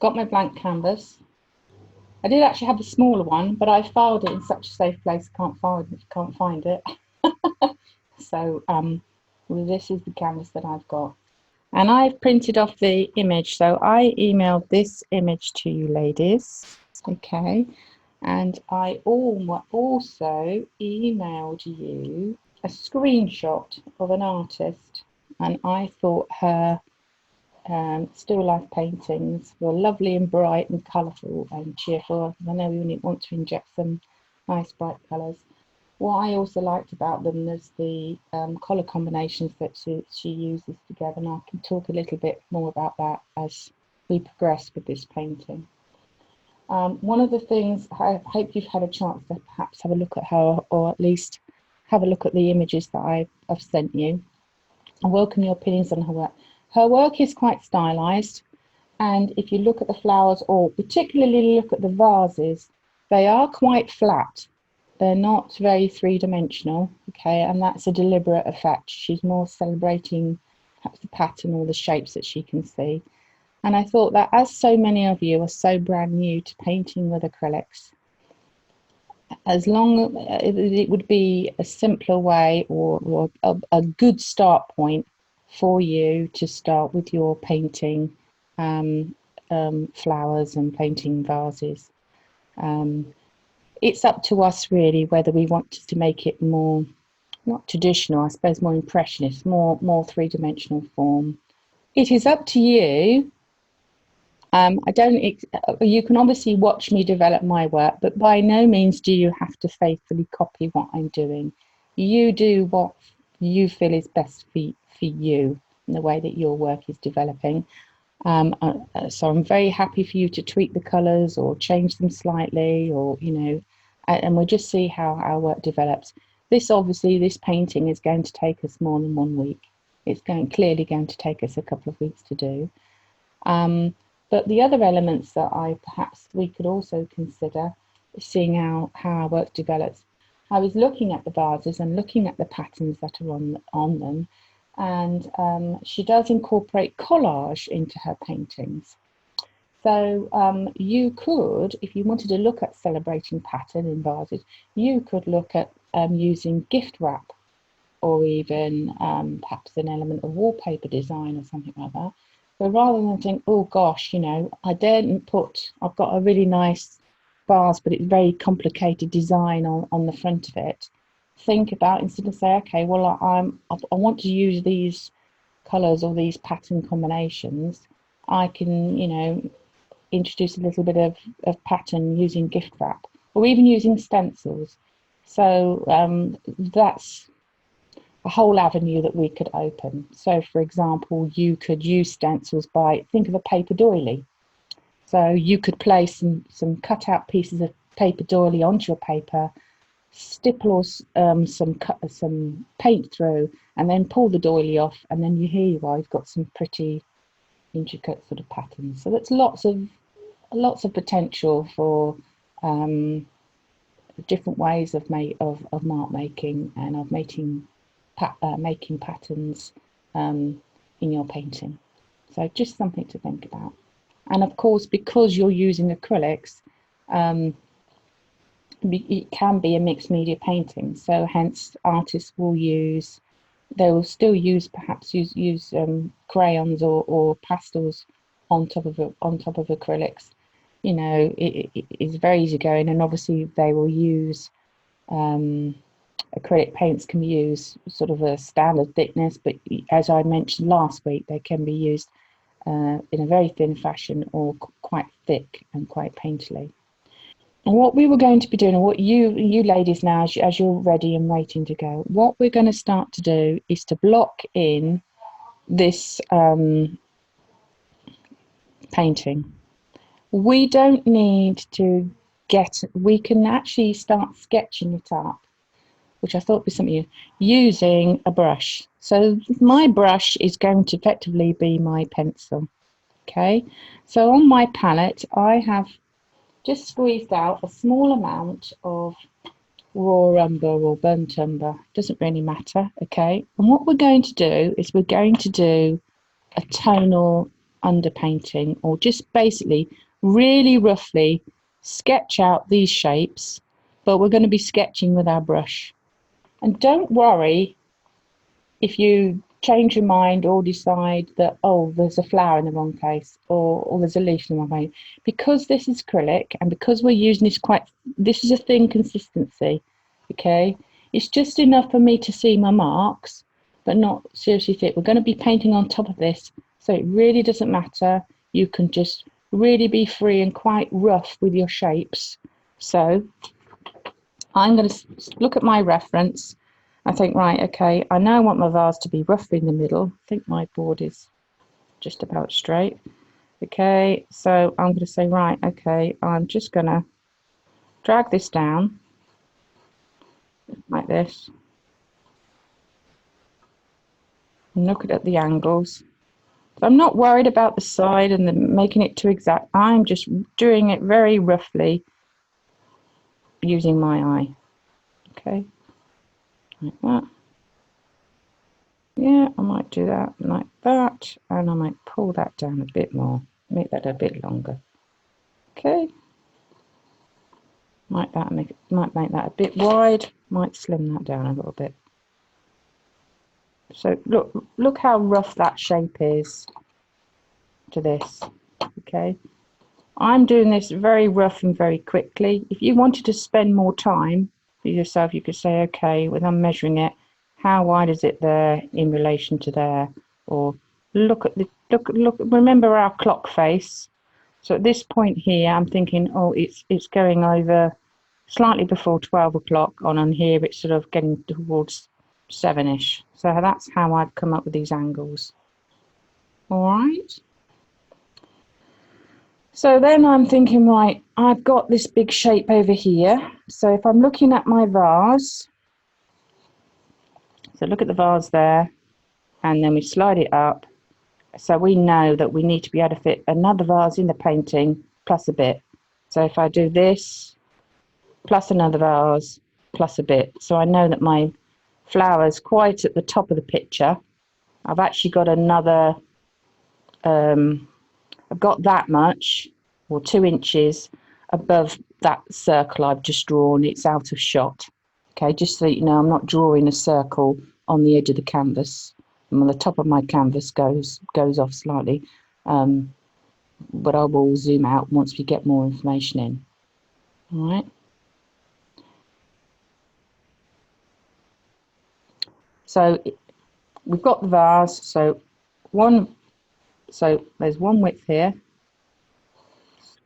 got my blank canvas. I did actually have a smaller one, but I filed it in such a safe place I can't find it. So well, this is the canvas that I've got. And I've printed off the image. So I emailed this image to you ladies. Okay. And I also emailed you a screenshot of an artist. And I thought her still life paintings were lovely and bright and colourful and cheerful. I know we want to inject some nice bright colours. What I also liked about them was the colour combinations that she uses together, and I can talk a little bit more about that as we progress with this painting. One of the things, I hope you've had a chance to perhaps have a look at her, or at least have a look at the images that I've sent you. I welcome your opinions on her work. Her work is quite stylised, and if you look at the flowers, or particularly look at the vases, they are quite flat. They're not very three-dimensional, okay, and that's a deliberate effect. She's more celebrating perhaps the pattern or the shapes that she can see. And I thought that as so many of you are so brand new to painting with acrylics, as long as it would be a simpler way or a good start point for you to start with your painting flowers and painting vases. It's up to us really whether we want to make it more, not traditional, I suppose more impressionist, more three-dimensional form. It is up to you. You can obviously watch me develop my work, but by no means do you have to faithfully copy what I'm doing. You do what you feel is best for you in the way that your work is developing. So I'm very happy for you to tweak the colours or change them slightly, or and we'll just see how our work develops. This painting is going to take us more than 1 week. It's clearly going to take us a couple of weeks to do. But the other elements that perhaps we could also consider seeing how our work develops. I was looking at the vases and looking at the patterns that are on them, and she does incorporate collage into her paintings. So you could, if you wanted to look at celebrating pattern in vases, you could look at using gift wrap, or even perhaps an element of wallpaper design or something like that. So rather than think, oh gosh, I've got a really nice vase, but it's very complicated design on the front of it. Think about, instead of say, okay, well, I want to use these colours or these pattern combinations, I can, introduce a little bit of pattern using gift wrap, or even using stencils. So that's a whole avenue that we could open. So for example, you could use stencils think of a paper doily. So you could place some cut out pieces of paper doily onto your paper, stipple some paint through, and then pull the doily off, and then here you are, you've got some pretty intricate sort of patterns. So that's lots of potential for different ways of mark making and of making patterns in your painting. So just something to think about. And of course, because you're using acrylics, it can be a mixed media painting. So hence artists will still use crayons or pastels on top of acrylics. It is very easy going, and obviously they will use acrylic paints can be used sort of a standard thickness, but as I mentioned last week, they can be used in a very thin fashion or quite thick and quite painterly. And what we were going to be doing, and what you ladies now, as you're ready and waiting to go, what we're going to start to do is to block in this painting. We don't need to we can actually start sketching it up, which I thought was something using a brush. So my brush is going to effectively be my pencil. Okay, so on my palette, I have just squeezed out a small amount of raw umber or burnt umber, doesn't really matter. Okay, and what we're going to do is we're going to do a tonal underpainting, or just basically really roughly sketch out these shapes, but we're going to be sketching with our brush. And don't worry if you change your mind or decide that, oh, there's a flower in the wrong place, or there's a leaf in the wrong place. Because this is acrylic, and because we're using this is a thin consistency, okay? It's just enough for me to see my marks, but not seriously thick. We're going to be painting on top of this, so it really doesn't matter. You can just really be free and quite rough with your shapes. So I'm going to look at my reference. I think, right, okay, I now want my vase to be roughly in the middle. I think my board is just about straight. Okay, so I'm going to say, right, okay, I'm just going to drag this down like this. And look at the angles. So I'm not worried about the side and making it too exact. I'm just doing it very roughly using my eye. Okay, like that. Yeah, I might do that like that, and I might pull that down a bit more, make that a bit longer. Okay, might make that a bit wide, might slim that down a little bit. So look how rough that shape is to this. Okay, I'm doing this very rough and very quickly. If you wanted to spend more time for yourself, you could say, okay, when I'm measuring it, how wide is it there in relation to there? Or look. Remember our clock face. So at this point here, I'm thinking, oh, it's going over slightly before 12 o'clock on here. It's sort of getting towards 7ish. So that's how I've come up with these angles. All right. So then I'm thinking, right, I've got this big shape over here. So if I'm looking at my vase, so look at the vase there, and then we slide it up. So we know that we need to be able to fit another vase in the painting plus a bit. So if I do this, plus another vase, plus a bit. So I know that my flower's quite at the top of the picture. I've actually got another, I've got that much, or 2 inches above that circle I've just drawn. It's out of shot. Okay, just so you know, I'm not drawing a circle on the edge of the canvas. And the top of my canvas goes off slightly, but I will zoom out once we get more information in. All right. So we've got the vase. So there's one width here.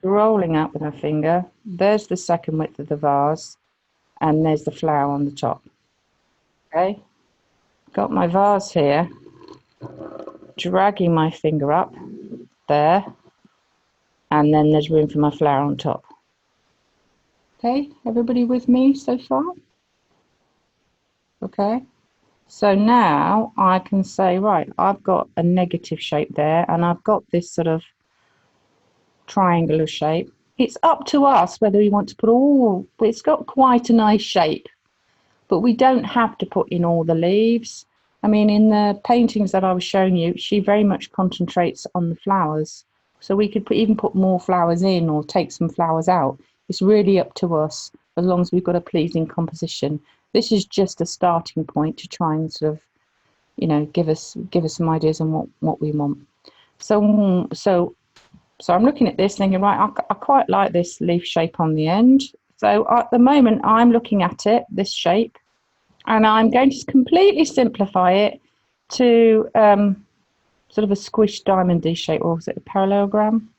Scrolling up with my finger, there's the second width of the vase, and there's the flower on the top. Okay, got my vase here, dragging my finger up there, and then there's room for my flower on top. Okay, everybody with me so far? Okay, so now I can say, right, I've got a negative shape there, and I've got this sort of triangular shape. It's up to us whether we want to put it's got quite a nice shape, but we don't have to put in all the leaves. I mean, in the paintings that I was showing you, she very much concentrates on the flowers. So we could even put more flowers in or take some flowers out. It's really up to us, as long as we've got a pleasing composition. This is just a starting point to try and sort of, you know, give us some ideas on what we want. So I'm looking at this thinking, right, I quite like this leaf shape on the end. So at the moment, I'm looking at it, this shape, and I'm going to completely simplify it to sort of a squished diamond-y shape, or was it a parallelogram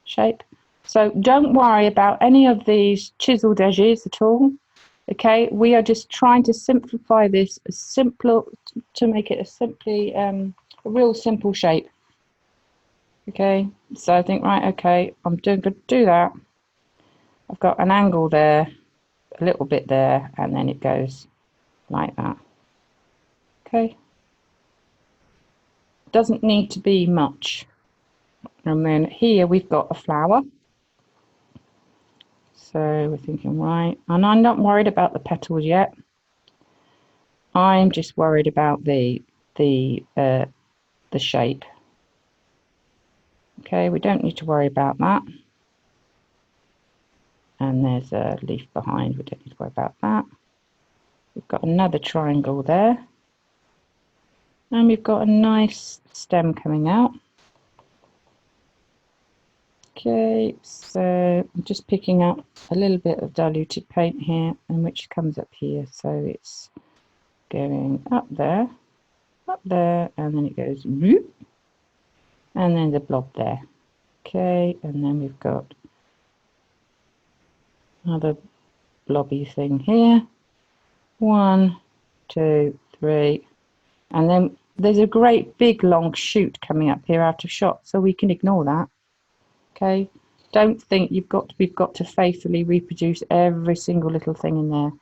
shape? So don't worry about any of these chiseled edges at all. Okay, we are just trying to simplify this to make it a real simple shape. Okay, so I think, right, okay, I'm going to do that. I've got an angle there, a little bit there, and then it goes like that. Okay, doesn't need to be much. And then here we've got a flower. So we're thinking, right, and I'm not worried about the petals yet. I'm just worried about the shape. Okay, we don't need to worry about that. And there's a leaf behind, we don't need to worry about that. We've got another triangle there. And we've got a nice stem coming out. Okay, so I'm just picking up a little bit of diluted paint here, and which comes up here. So it's going up there, and then it goes whoop, and then the blob there. Okay, and then we've got another blobby thing here. 1, 2, 3, and then there's a great big long shoot coming up here out of shot, so we can ignore that. Okay, don't think we've got to faithfully reproduce every single little thing in there.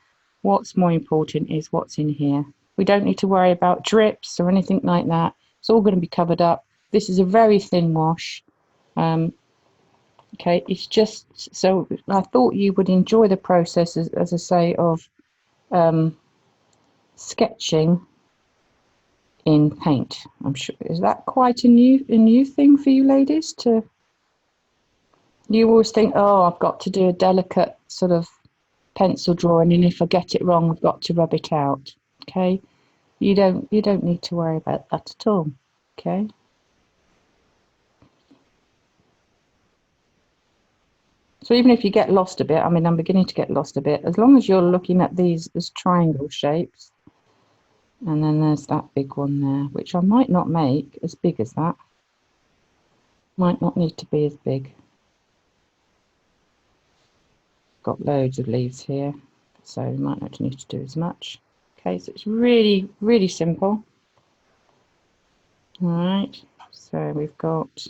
What's more important is what's in here. We don't need to worry about drips or anything like that. It's all going to be covered up. This is a very thin wash. Okay, it's just, so I thought you would enjoy the process, as I say, of sketching in paint. I'm sure, is that quite a new thing for you ladies? You always think, oh, I've got to do a delicate sort of pencil drawing, and if I get it wrong, I've got to rub it out. Okay, you don't need to worry about that at all. Okay. So even if you get lost a bit, I mean, I'm beginning to get lost a bit, as long as you're looking at these as triangle shapes, and then there's that big one there, which I might not make as big as that. Might not need to be as big. Got loads of leaves here, so you might not need to do as much. Okay, so it's really, really simple. All right, so we've got,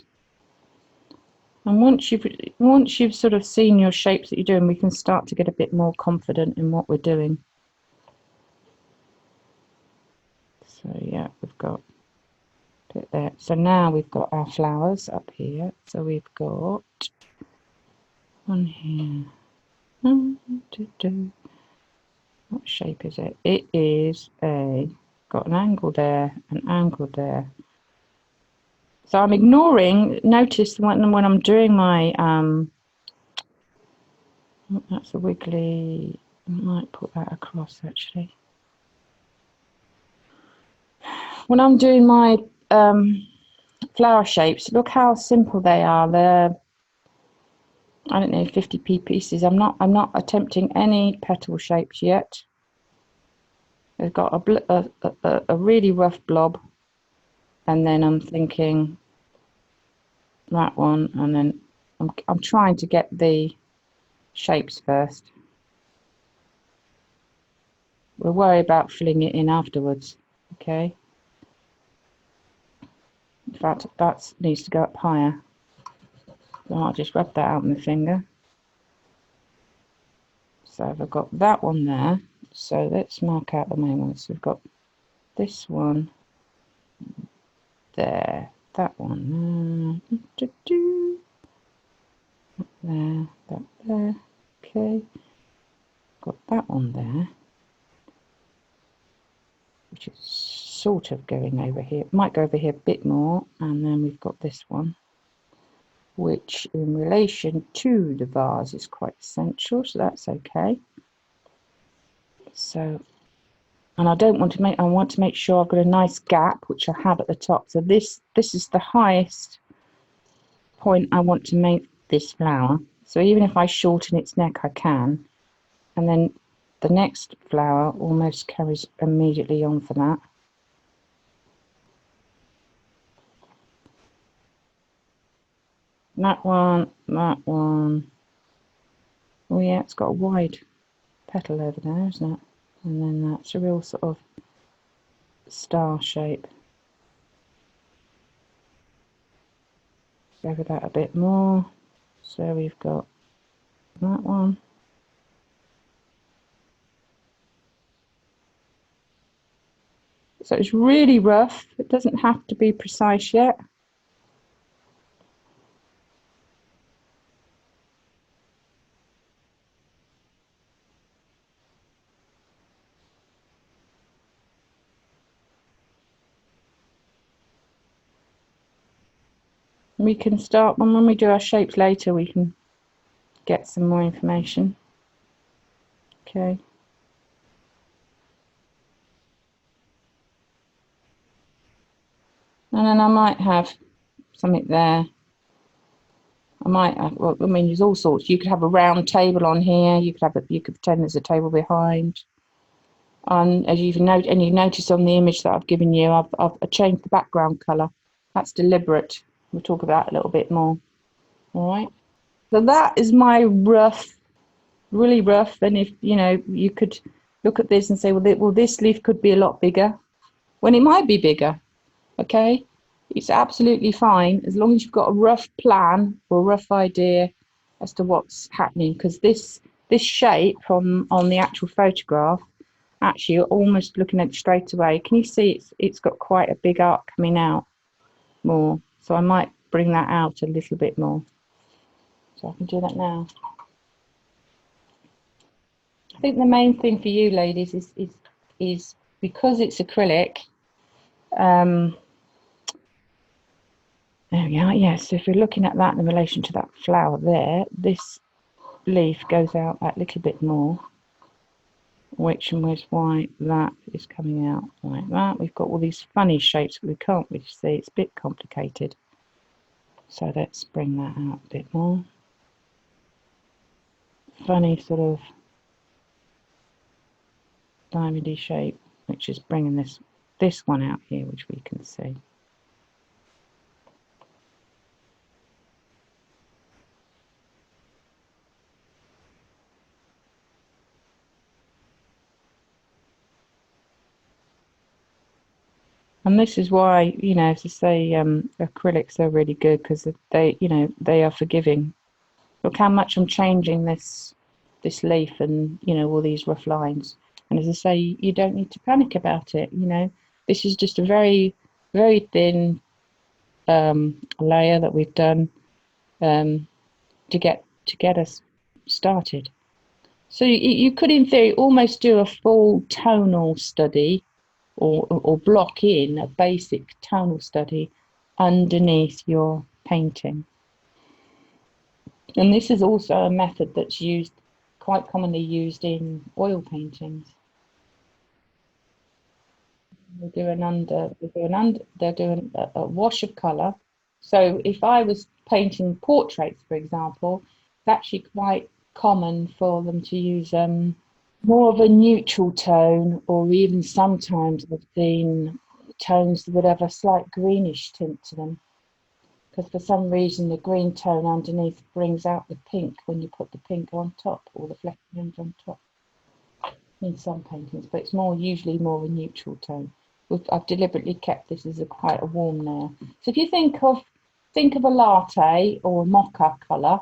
and once you've sort of seen your shapes that you're doing, we can start to get a bit more confident in what we're doing. So yeah, we've got a bit there. So now we've got our flowers up here. So we've got one here. What shape is it? It is got an angle there, an angle there. So I'm ignoring, notice when I'm doing my, that's a wiggly, I might put that across actually. When I'm doing my flower shapes, look how simple they are. They're, I don't know, 50p pieces. I'm not attempting any petal shapes yet. They've got a really rough blob, and then I'm thinking that one, and then I'm trying to get the shapes first. We'll worry about filling it in afterwards. Okay. In fact, that needs to go up higher. So I'll just rub that out with my finger. So I've got that one there. So let's mark out the main ones. So we've got this one there, that one there, there, that there. Okay, got that one there, which is sort of going over here. It might go over here a bit more, and then we've got this one, which in relation to the vase is quite essential, so that's okay. So, and I want to make sure I've got a nice gap, which I have at the top. So this is the highest point I want to make this flower. So even if I shorten its neck, I can. And then the next flower almost carries immediately on for that. That one, that one. Oh yeah, it's got a wide petal over there, isn't it? And then that's a real sort of star shape. Over that a bit more. So we've got that one. So it's really rough. It doesn't have to be precise yet. We can start when we do our shapes later, we can get some more information. Okay. And then I might have something there. I might have, well, I mean, there's all sorts. You could have a round table on here. You could pretend there's a table behind. And as you've and you notice on the image that I've given you, I've changed the background colour. That's deliberate. We'll talk about it a little bit more. All right. So that is my rough, really rough. And if you could look at this and say, well, this leaf could be a lot bigger. When it might be bigger. Okay. It's absolutely fine as long as you've got a rough plan or a rough idea as to what's happening. Because this shape on the actual photograph, actually, you're almost looking at it straight away. Can you see it's got quite a big arc coming out more? So I might bring that out a little bit more. So I can do that now. I think the main thing for you ladies is because it's acrylic. There we are. Yes. So if you're looking at that in relation to that flower there, this leaf goes out that little bit more, which is why that is coming out like that. We've got all these funny shapes that we can't really see. It's a bit complicated. So let's bring that out a bit more. Funny sort of diamondy shape, which is bringing this one out here, which we can see. And this is why, to say acrylics are really good because they are forgiving. Look how much I'm changing this leaf and, all these rough lines. And as I say, you don't need to panic about it. This is just a very, very thin layer that we've done to get us started. So you could, in theory, almost do a full tonal study or block in a basic tonal study underneath your painting. And this is also a method that's quite commonly used in oil paintings. They're doing a wash of colour. So if I was painting portraits, for example, it's actually quite common for them to use more of a neutral tone, or even sometimes I've seen tones that would have a slight greenish tint to them. Because for some reason the green tone underneath brings out the pink when you put the pink on top, or the flecking on top in some paintings, but it's usually more a neutral tone. I've deliberately kept this as quite a warm layer. So if you think of a latte or a mocha colour,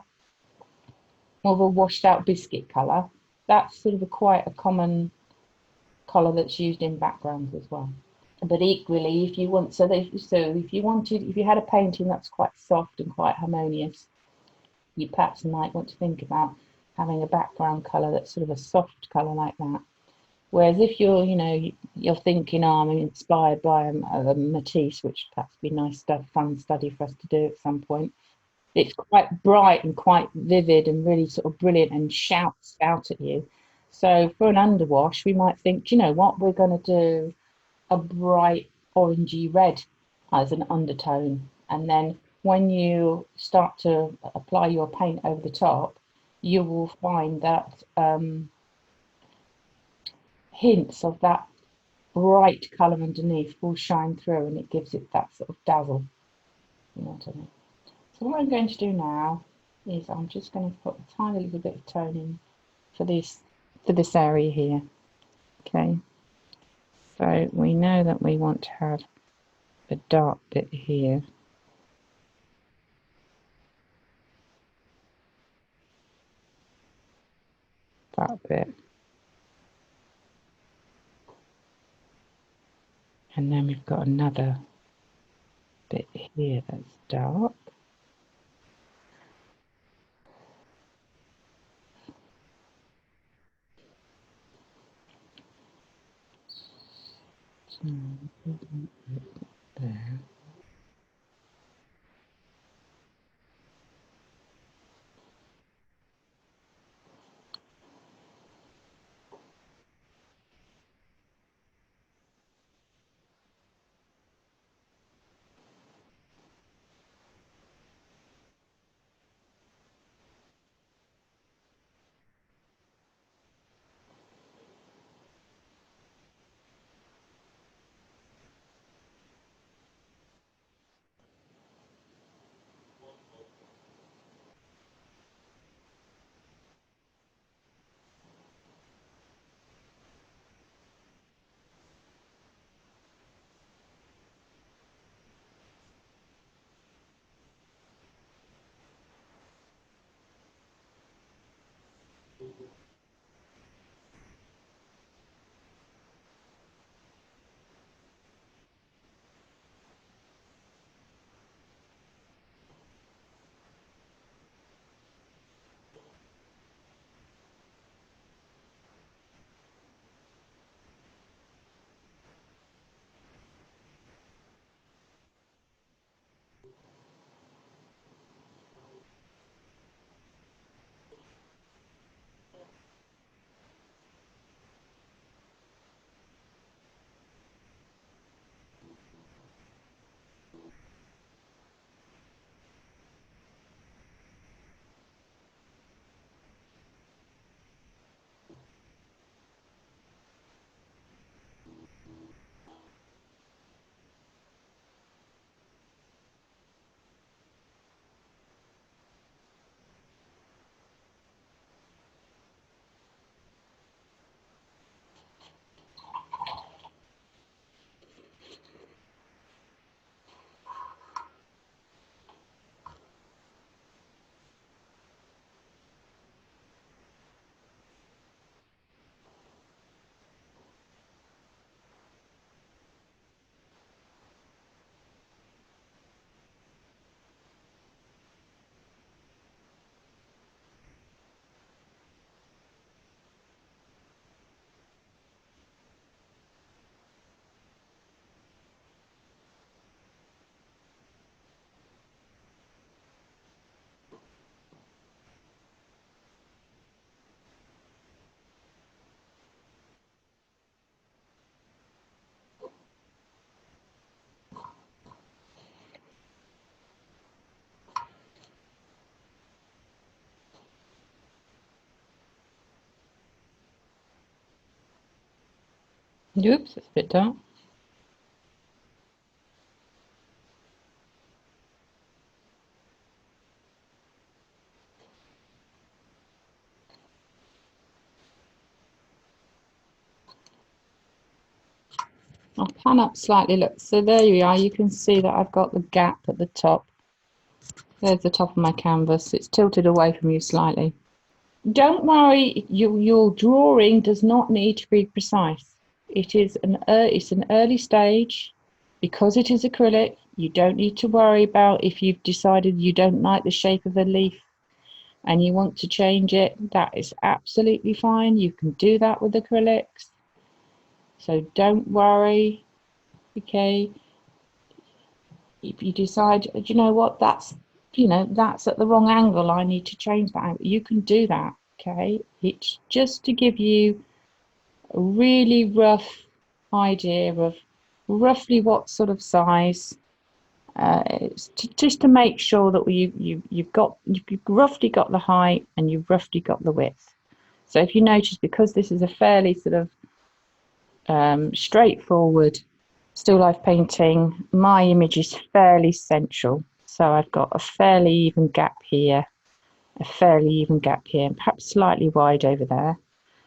or of a washed out biscuit colour, that's sort of quite a common colour that's used in backgrounds as well. But equally, if you had a painting that's quite soft and quite harmonious, you perhaps might want to think about having a background colour that's sort of a soft colour like that. Whereas if you're thinking, I'm inspired by a Matisse, which perhaps would be a nice fun study for us to do at some point. It's quite bright and quite vivid and really sort of brilliant and shouts out at you. So for an underwash, we might think, do you know what, we're going to do a bright orangey red as an undertone. And then when you start to apply your paint over the top, you will find that hints of that bright colour underneath will shine through, and it gives it that sort of dazzle. You know what I mean? So what I'm going to do now is I'm just going to put a tiny little bit of tone in for this area here. Okay. So we know that we want to have a dark bit here. That bit. And then we've got another bit here that's dark. So there. Oops, it's a bit dark. I'll pan up slightly. Look, so there you are. You can see that I've got the gap at the top. There's the top of my canvas. It's tilted away from you slightly. Don't worry, your drawing does not need to be precise. It's an early stage. Because it is acrylic, you don't need to worry about if you've decided you don't like the shape of the leaf and you want to change it. That is absolutely fine. You can do that with acrylics. So don't worry. Okay. If you decide, you know what, that's at the wrong angle. I need to change that angle. You can do that. Okay. It's just to give you a really rough idea of roughly what sort of size. Just to make sure that you've roughly got the height and you've roughly got the width. So if you notice, because this is a fairly sort of straightforward still life painting, my image is fairly central. So I've got a fairly even gap here, a fairly even gap here, and perhaps slightly wide over there.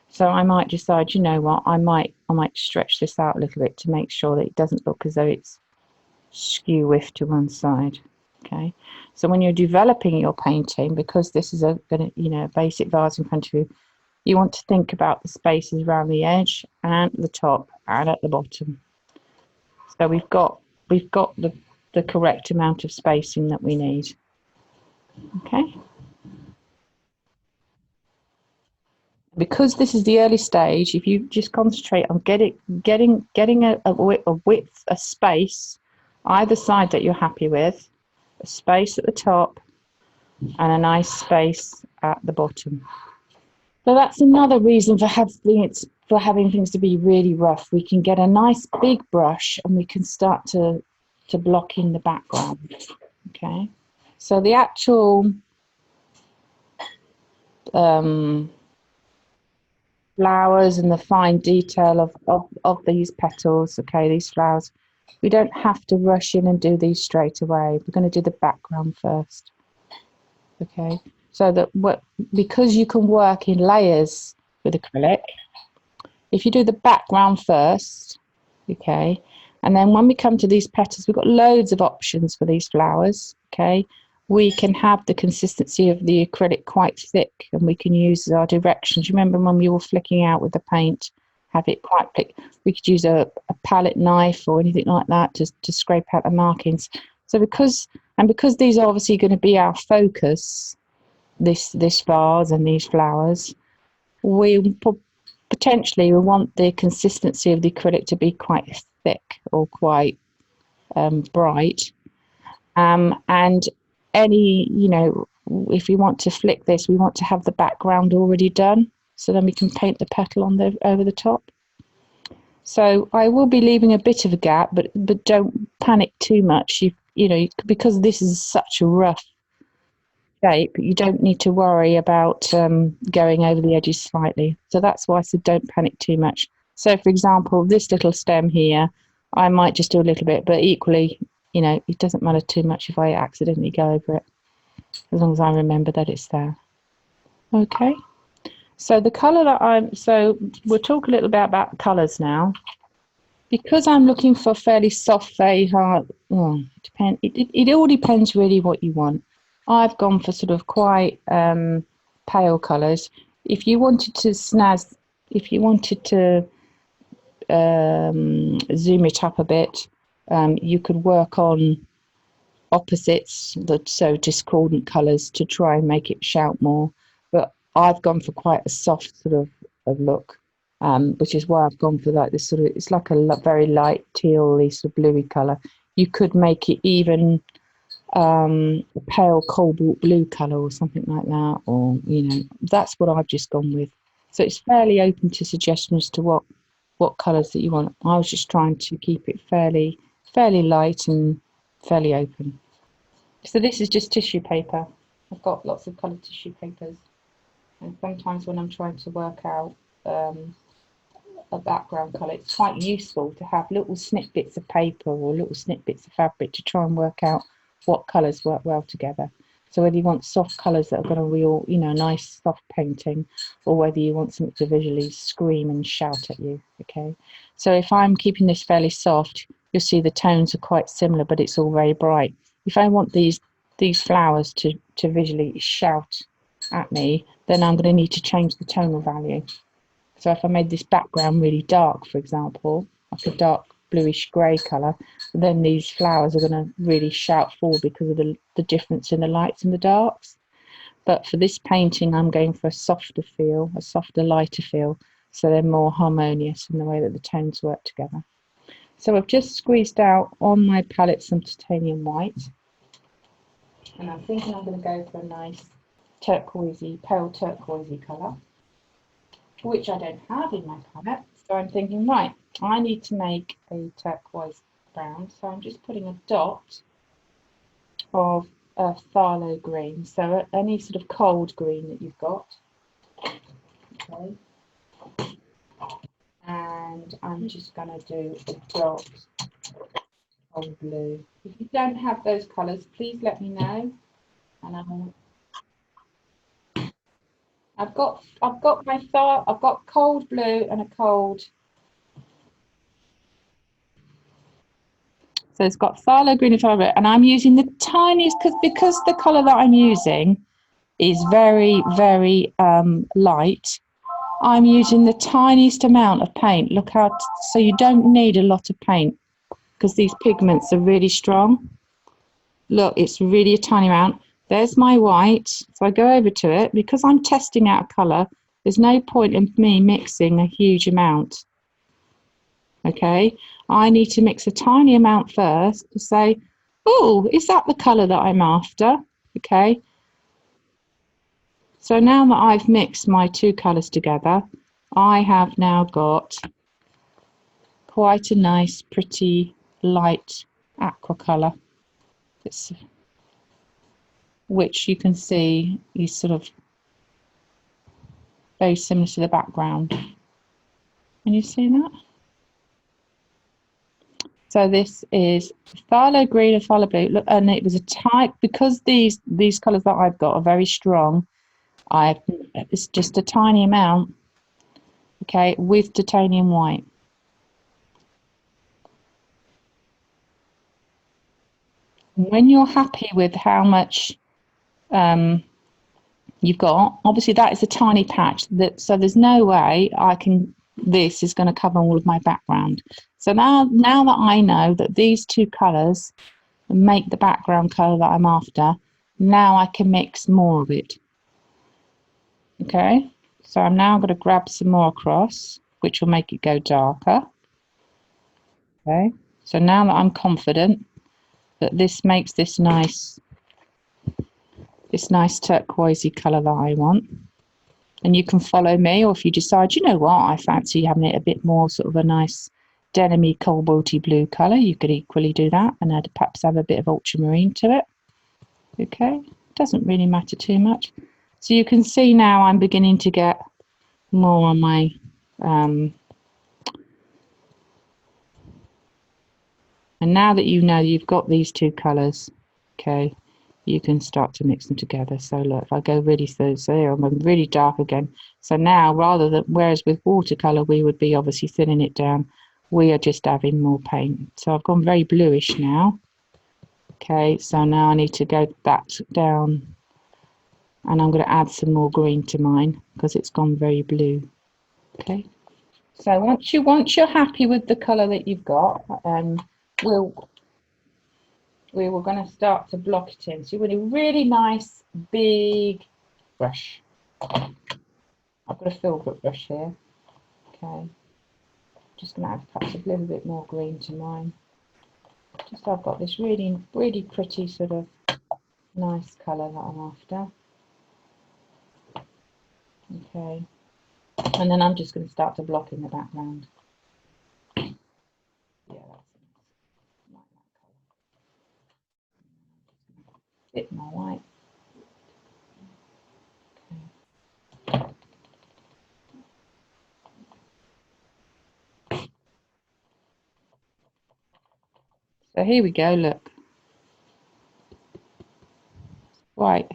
So I might decide, you know what, I might stretch this out a little bit to make sure that it doesn't look as though it's skew whiff to one side. Okay, so when you're developing your painting, because this is a basic vase in front of you, you want to think about the spaces around the edge and the top and at the bottom. So we've got the correct amount of spacing that we need. Okay, because this is the early stage, if you just concentrate on getting a width, a space either side that you're happy with, a space at the top and a nice space at the bottom. So that's another reason for having things to be really rough. We can get a nice big brush and we can start to block in the background. Okay. So the actual um, flowers and the fine detail of these petals, okay, these flowers, we don't have to rush in and do these straight away. We're going to do the background first. Okay. So because you can work in layers with acrylic, if you do the background first, okay, and then when we come to these petals, we've got loads of options for these flowers, okay. We can have the consistency of the acrylic quite thick, and we can use our directions. Remember when we were flicking out with the paint, have it quite thick. We could use a palette knife or anything like that to scrape out the markings. So because these are obviously going to be our focus, this vase and these flowers, we potentially we want the consistency of the acrylic to be quite thick or quite bright. And if we want to flick this, we want to have the background already done. So then we can paint the petal over the top. So I will be leaving a bit of a gap, but don't panic too much. Because this is such a rough shape, you don't need to worry about going over the edges slightly. So that's why I said don't panic too much. So, for example, this little stem here, I might just do a little bit, but equally, it doesn't matter too much if I accidentally go over it, as long as I remember that it's there. Okay. So the colour so we'll talk a little bit about colours now. Because I'm looking for fairly soft, very hard, it all depends really what you want. I've gone for sort of quite pale colours. If you wanted to zoom it up a bit, you could work on opposites, so discordant colours, to try and make it shout more. But I've gone for quite a soft sort of look, which is why I've gone for like this sort of, it's like a very light teal, sort of bluey colour. You could make it even a pale cobalt blue colour or something like that, or that's what I've just gone with. So it's fairly open to suggestions to what colours that you want. I was just trying to keep it fairly light and fairly open. So this is just tissue paper. I've got lots of coloured tissue papers, and sometimes when I'm trying to work out a background colour, it's quite useful to have little snippets of paper or little snippets of fabric to try and work out what colours work well together. So whether you want soft colours that are going to real, you know, nice soft painting, or whether you want something to visually scream and shout at you, okay? So if I'm keeping this fairly soft, you'll see the tones are quite similar, but it's all very bright. If I want these flowers to visually shout at me, then I'm going to need to change the tonal value. So if I made this background really dark, for example, like a dark bluish grey colour, then these flowers are going to really shout forward because of the difference in the lights and the darks. But for this painting, I'm going for a softer feel, a softer, lighter feel, so they're more harmonious in the way that the tones work together. So I've just squeezed out on my palette some titanium white, and I'm thinking I'm going to go for a nice turquoisey, pale turquoisey colour, which I don't have in my palette. So I'm thinking, right, I need to make a turquoise brown. So I'm just putting a dot of phthalo green. So any sort of cold green that you've got. Okay. And I'm just going to do a dot of blue. If you don't have those colours, please let me know. And I've got cold blue and a cold. So it's got phthalo green and phthalo red, and I'm using the tiniest because the colour that I'm using is very, very light. I'm using the tiniest amount of paint. Look how, so you don't need a lot of paint because these pigments are really strong. Look, it's really a tiny amount. There's my white. So I go over to it because I'm testing out a colour. There's no point in me mixing a huge amount. Okay, I need to mix a tiny amount first to say, oh, is that the colour that I'm after? Okay, so now that I've mixed my two colours together, I have now got quite a nice, pretty, light aqua colour, which you can see is sort of very similar to the background. Can you see that? So this is phthalo green and phthalo blue. Look, and it was a type because these colours that I've got are very strong. It's just a tiny amount, okay, with titanium white. When you're happy with how much you've got, obviously that is a tiny patch. So there's no way this is going to cover all of my background. So now that I know that these two colours make the background colour that I'm after, now I can mix more of it. Okay, so I'm now going to grab some more across, which will make it go darker. Okay, so now that I'm confident that this makes this nice turquoisey colour that I want, and you can follow me, or if you decide, you know what, I fancy having it a bit more sort of a nice denimy cobalty blue colour, you could equally do that and perhaps have a bit of ultramarine to it. Okay, doesn't really matter too much. So you can see now I'm beginning to get more on my and now that you know you've got these two colours, okay, you can start to mix them together. So look, if I go really so I'm really dark again. So now whereas with watercolour we would be obviously thinning it down, we are just adding more paint. So I've gone very bluish now. Okay, so now I need to go back down and I'm going to add some more green to mine because it's gone very blue. Okay, so once you're happy with the colour that you've got, we were going to start to block it in. So you want a really nice big brush. I've got a filbert brush here. Okay, just going to add perhaps a little bit more green to mine. Just so I've got this really, really pretty sort of nice colour that I'm after. Okay, and then I'm just going to start to block in the background. Yeah, that's like that colour. Bit more white. Okay. So here we go, look. Right.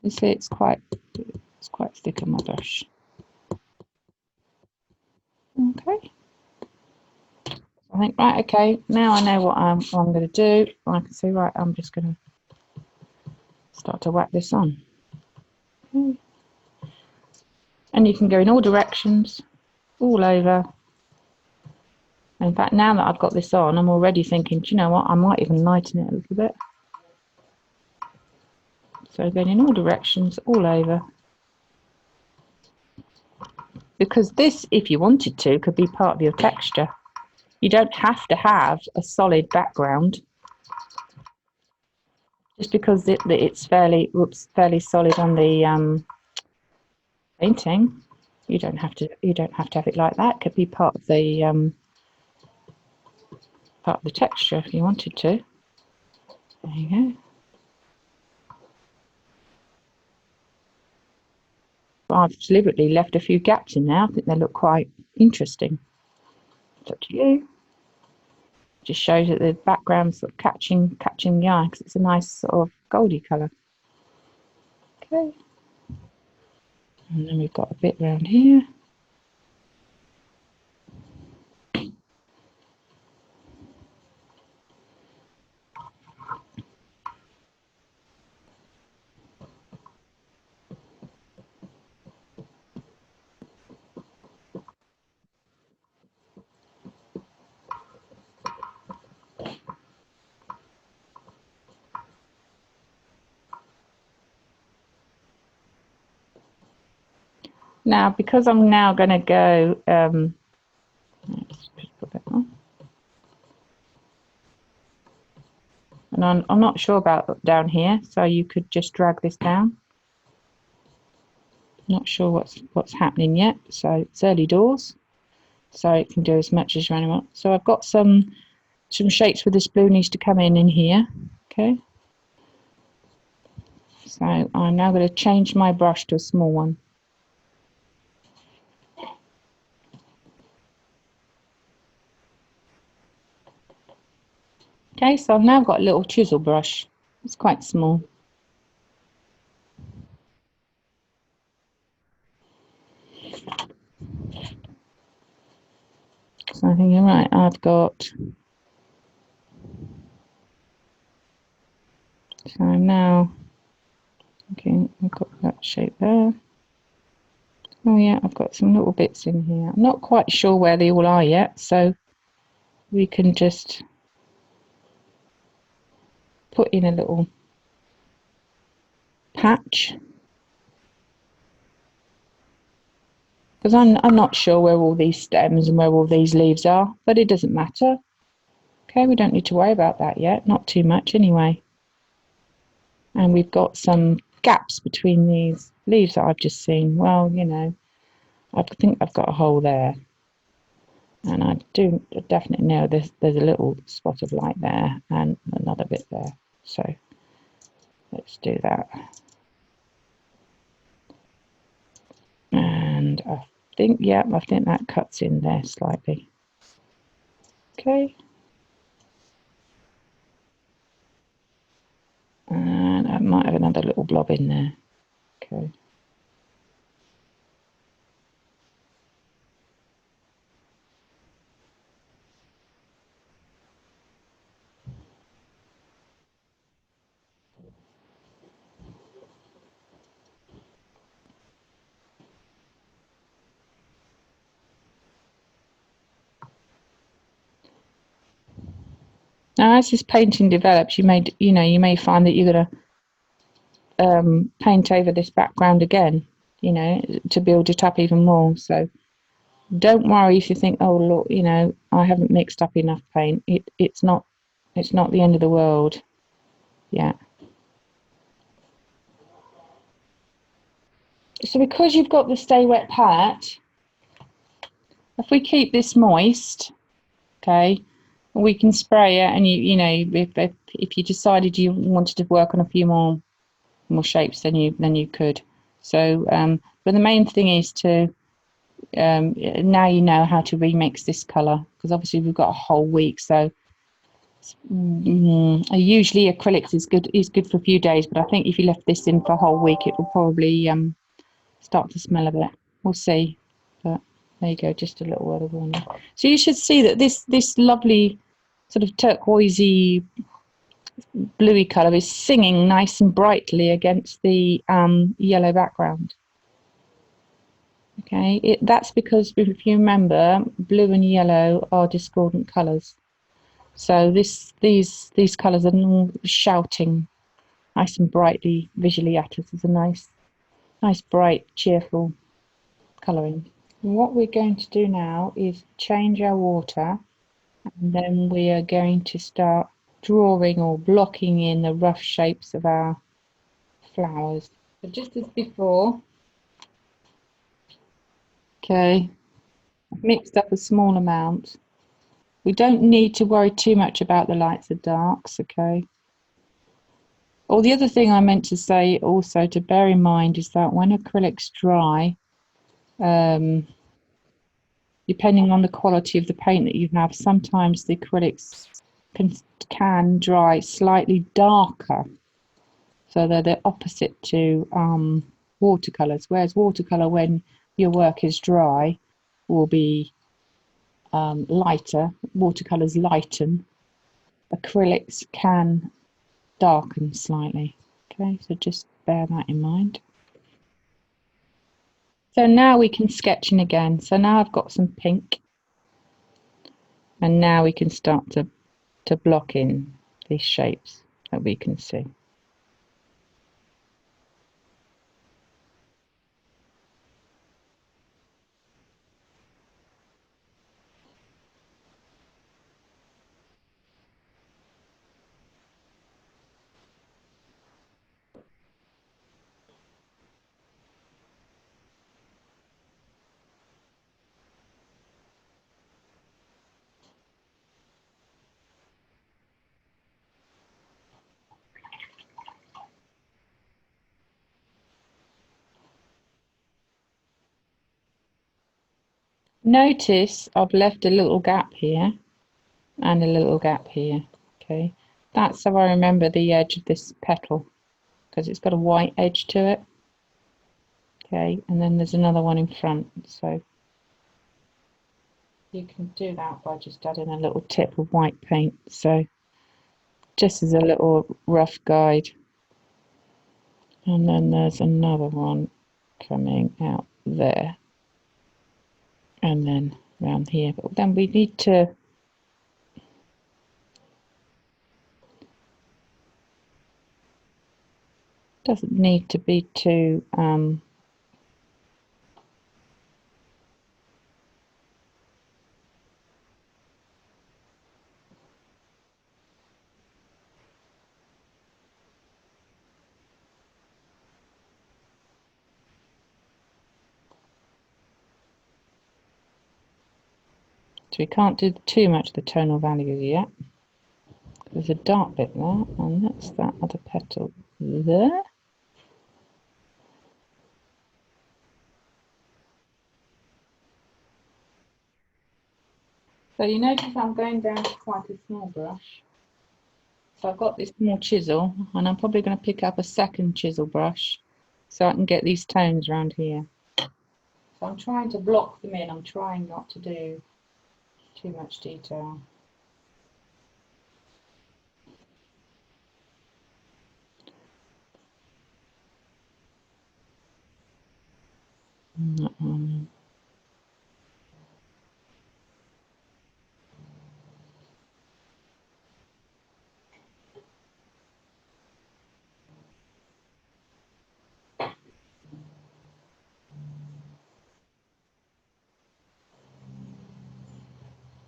You see it's quite thick on my brush. Okay. I think, right, okay, now I know what I'm going to do. I can see, right, I'm just going to start to whack this on. Okay. And you can go in all directions, all over. In fact, now that I've got this on, I'm already thinking, do you know what, I might even lighten it a little bit. So going in all directions, all over. Because this, if you wanted to, could be part of your texture. You don't have to have a solid background. Just because it's fairly solid on the painting, you don't have to have it like that. It could be part of the texture if you wanted to. There you go. I've deliberately left a few gaps in there. I think they look quite interesting. It's up to you. Just shows that the background's sort of catching the eye because it's a nice sort of goldy colour. Okay. And then we've got a bit around here. Now, because I'm now going to go, let's just put that on. And I'm not sure about down here, so you could just drag this down. Not sure what's happening yet, so it's early doors, so it can do as much as you want. So I've got some shapes where this blue needs to come in here. Okay. So I'm now going to change my brush to a small one. Okay, so I've now got a little chisel brush. It's quite small. So I think you're right, I've got, so now, okay, I've got that shape there. Oh yeah, I've got some little bits in here. I'm not quite sure where they all are yet, so we can just put in a little patch. Because I'm not sure where all these stems and where all these leaves are, but it doesn't matter. Okay, we don't need to worry about that yet, not too much anyway. And we've got some gaps between these leaves that I've just seen. Well, you know, I think I've got a hole there. And I definitely know there's a little spot of light there and another bit there. So let's do that. And I think that cuts in there slightly. Okay. And I might have another little blob in there. Okay. Now, as this painting develops, you may find that you're going to paint over this background again, to build it up even more. So don't worry if you think, oh look, I haven't mixed up enough paint. It's not the end of the world. Yeah. So because you've got the Stay Wet palette, if we keep this moist, okay, we can spray it, and if you decided you wanted to work on a few more shapes, then you could. So but the main thing is to now you know how to remix this colour, because obviously we've got a whole week. So usually acrylics is good for a few days, but I think if you left this in for a whole week, it will probably start to smell a bit. We'll see. But there you go, just a little word of warning. So you should see that this lovely sort of turquoisey bluey colour is singing nice and brightly against the yellow background. Okay, that's because if you remember, blue and yellow are discordant colours. So these colours are all shouting nice and brightly visually at us. It's a nice, bright, cheerful colouring. And what we're going to do now is change our water, and then we are going to start drawing or blocking in the rough shapes of our flowers. So just as before, okay, I've mixed up a small amount. We don't need to worry too much about the lights or darks, okay? Oh, the other thing I meant to say also to bear in mind is that when acrylics dry, depending on the quality of the paint that you have, sometimes the acrylics can dry slightly darker. So they're the opposite to watercolours, whereas watercolour, when your work is dry, will be lighter. Watercolours lighten. Acrylics can darken slightly. Okay, so just bear that in mind. So now we can sketch in again. So now I've got some pink, and now we can start to block in these shapes that we can see. Notice I've left a little gap here and a little gap here. Okay, that's how I remember the edge of this petal, because it's got a white edge to it. Okay, and then there's another one in front, so you can do that by just adding a little tip of white paint. So just as a little rough guide. And then there's another one coming out there, and then around here. But then we need to doesn't need to be too so we can't do too much of the tonal values yet. There's a dark bit there, and that's that other petal there. So you notice I'm going down to quite a small brush. So I've got this small chisel, and I'm probably going to pick up a second chisel brush so I can get these tones around here. So I'm trying to block them in. I'm trying not to do too much detail. That one.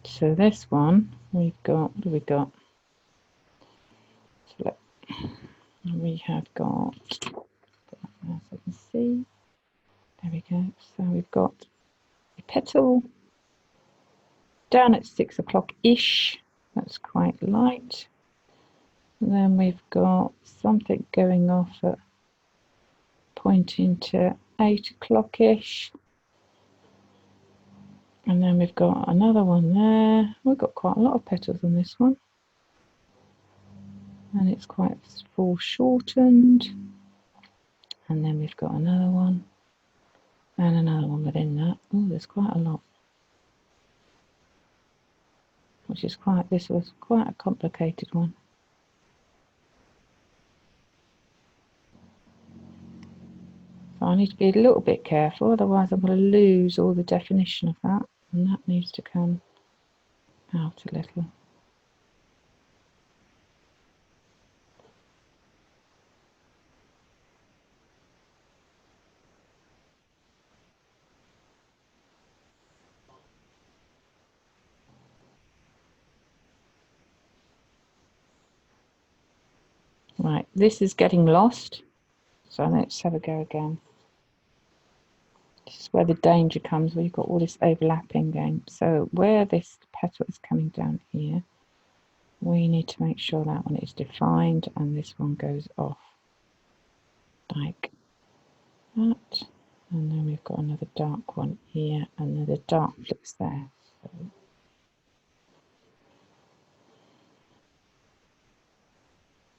So this one we've got, what have we got? So look, we have got, as I can see, there we go. So we've got a petal down at 6 o'clock ish, that's quite light. And then we've got something going off at pointing to 8 o'clock ish. And then we've got another one there. We've got quite a lot of petals on this one. And it's quite foreshortened. And then we've got another one. And another one within that. Oh, there's quite a lot. Which is quite, this was quite a complicated one. So I need to be a little bit careful, otherwise I'm going to lose all the definition of that. And that needs to come out a little. Right, this is getting lost. So let's have a go again. This is where the danger comes, where you've got all this overlapping going. So where this petal is coming down here, we need to make sure that one is defined and this one goes off like that. And then we've got another dark one here and then the dark flips there. So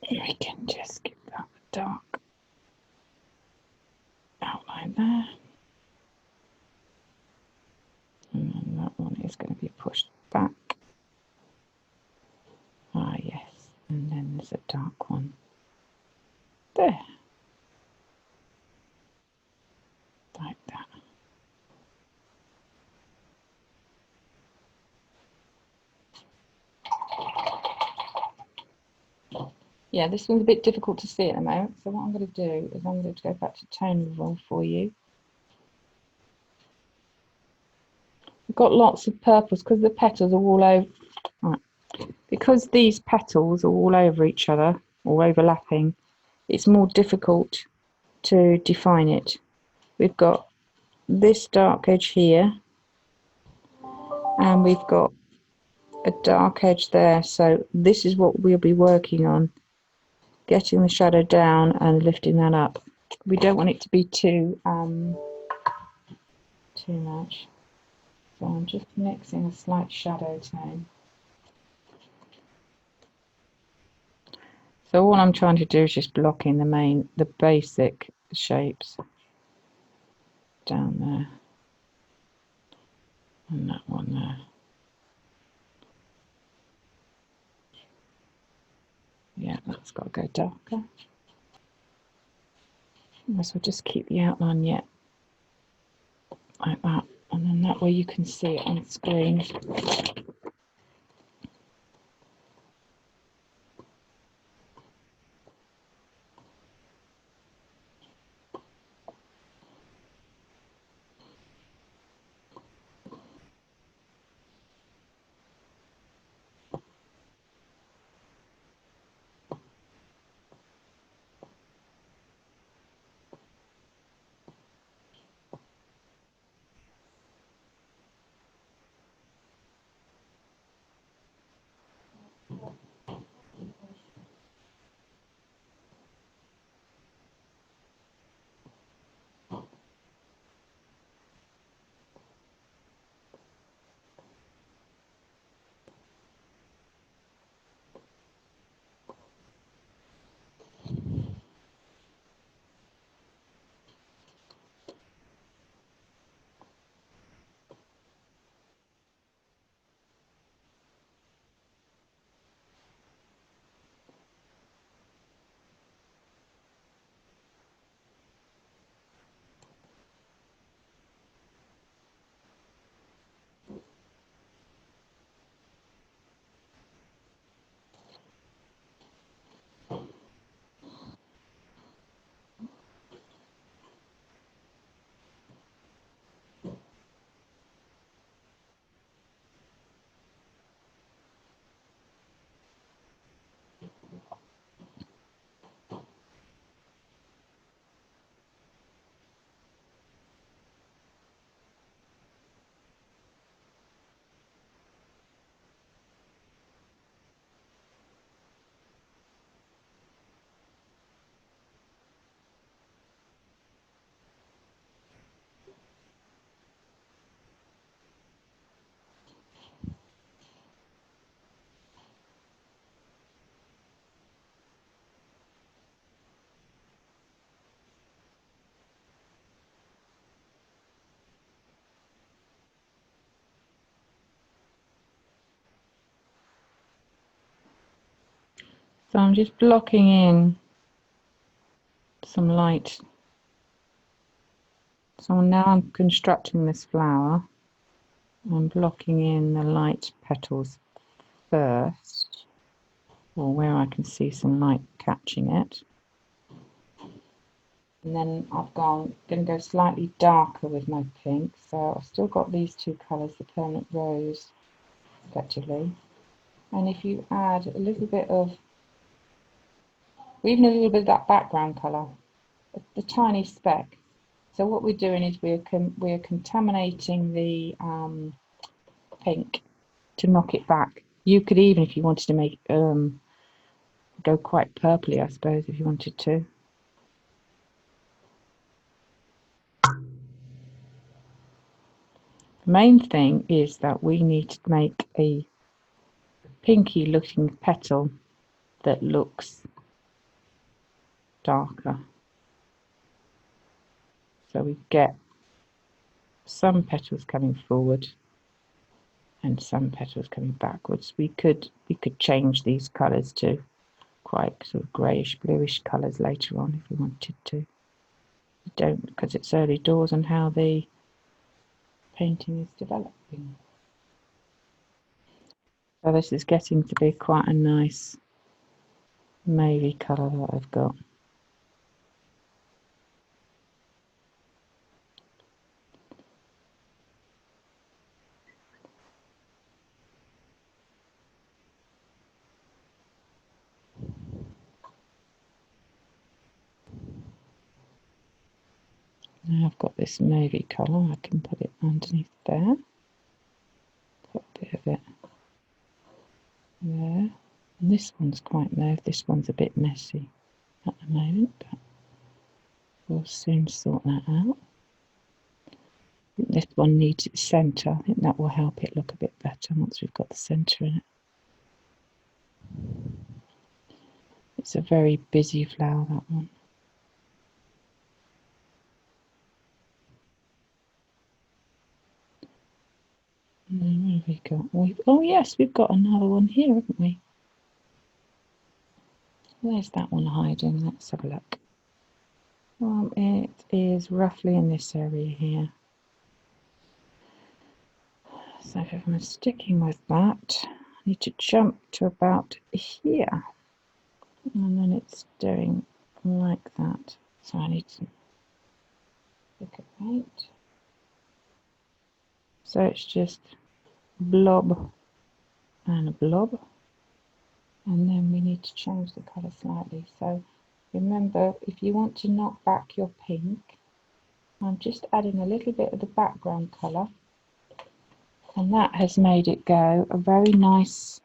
we can just give that a dark outline there. And then that one is going to be pushed back. Ah, yes. And then there's a dark one there. Like that. Yeah, this one's a bit difficult to see at the moment. So what I'm going to do is I'm going to go back to tone level for you. We've got lots of purples because the petals are all over. Right. Because these petals are all over each other or overlapping, it's more difficult to define it. We've got this dark edge here and we've got a dark edge there. So this is what we'll be working on, getting the shadow down and lifting that up. We don't want it to be too much. So I'm just mixing a slight shadow tone. So all I'm trying to do is just block in the basic shapes down there. And that one there. Yeah, that's got to go darker. So we'll just keep the outline yet, like that. And then that way you can see it on screen. So I'm just blocking in some light. So now I'm constructing this flower. I'm blocking in the light petals first, or where I can see some light catching it. And then going to go slightly darker with my pink. So I've still got these two colours, the permanent rose, effectively. And if you add a little bit of, or even a little bit of that background colour, the tiny speck. So what we're doing is we're contaminating the pink to knock it back. You could even, if you wanted to make go quite purpley, I suppose, if you wanted to. The main thing is that we need to make a pinky looking petal that looks darker. So we get some petals coming forward and some petals coming backwards. We could change these colours to quite sort of greyish bluish colours later on if we wanted to. We don't, because it's early doors on how the painting is developing. So this is getting to be quite a nice mauvey colour that I've got. Now I've got this mauvey colour, I can put it underneath there. Put a bit of it there. And this one's quite mauve, this one's a bit messy at the moment, but we'll soon sort that out. I think this one needs its centre. I think that will help it look a bit better once we've got the centre in it. It's a very busy flower, that one. And then what have we got? Oh yes, we've got another one here, haven't we? Where's that one hiding? Let's have a look. It is roughly in this area here. So if I'm sticking with that, I need to jump to about here. And then it's doing like that. So I need to look at paint. So it's just blob and a blob. And then we need to change the colour slightly. So remember, if you want to knock back your pink, I'm just adding a little bit of the background colour. And that has made it go a very nice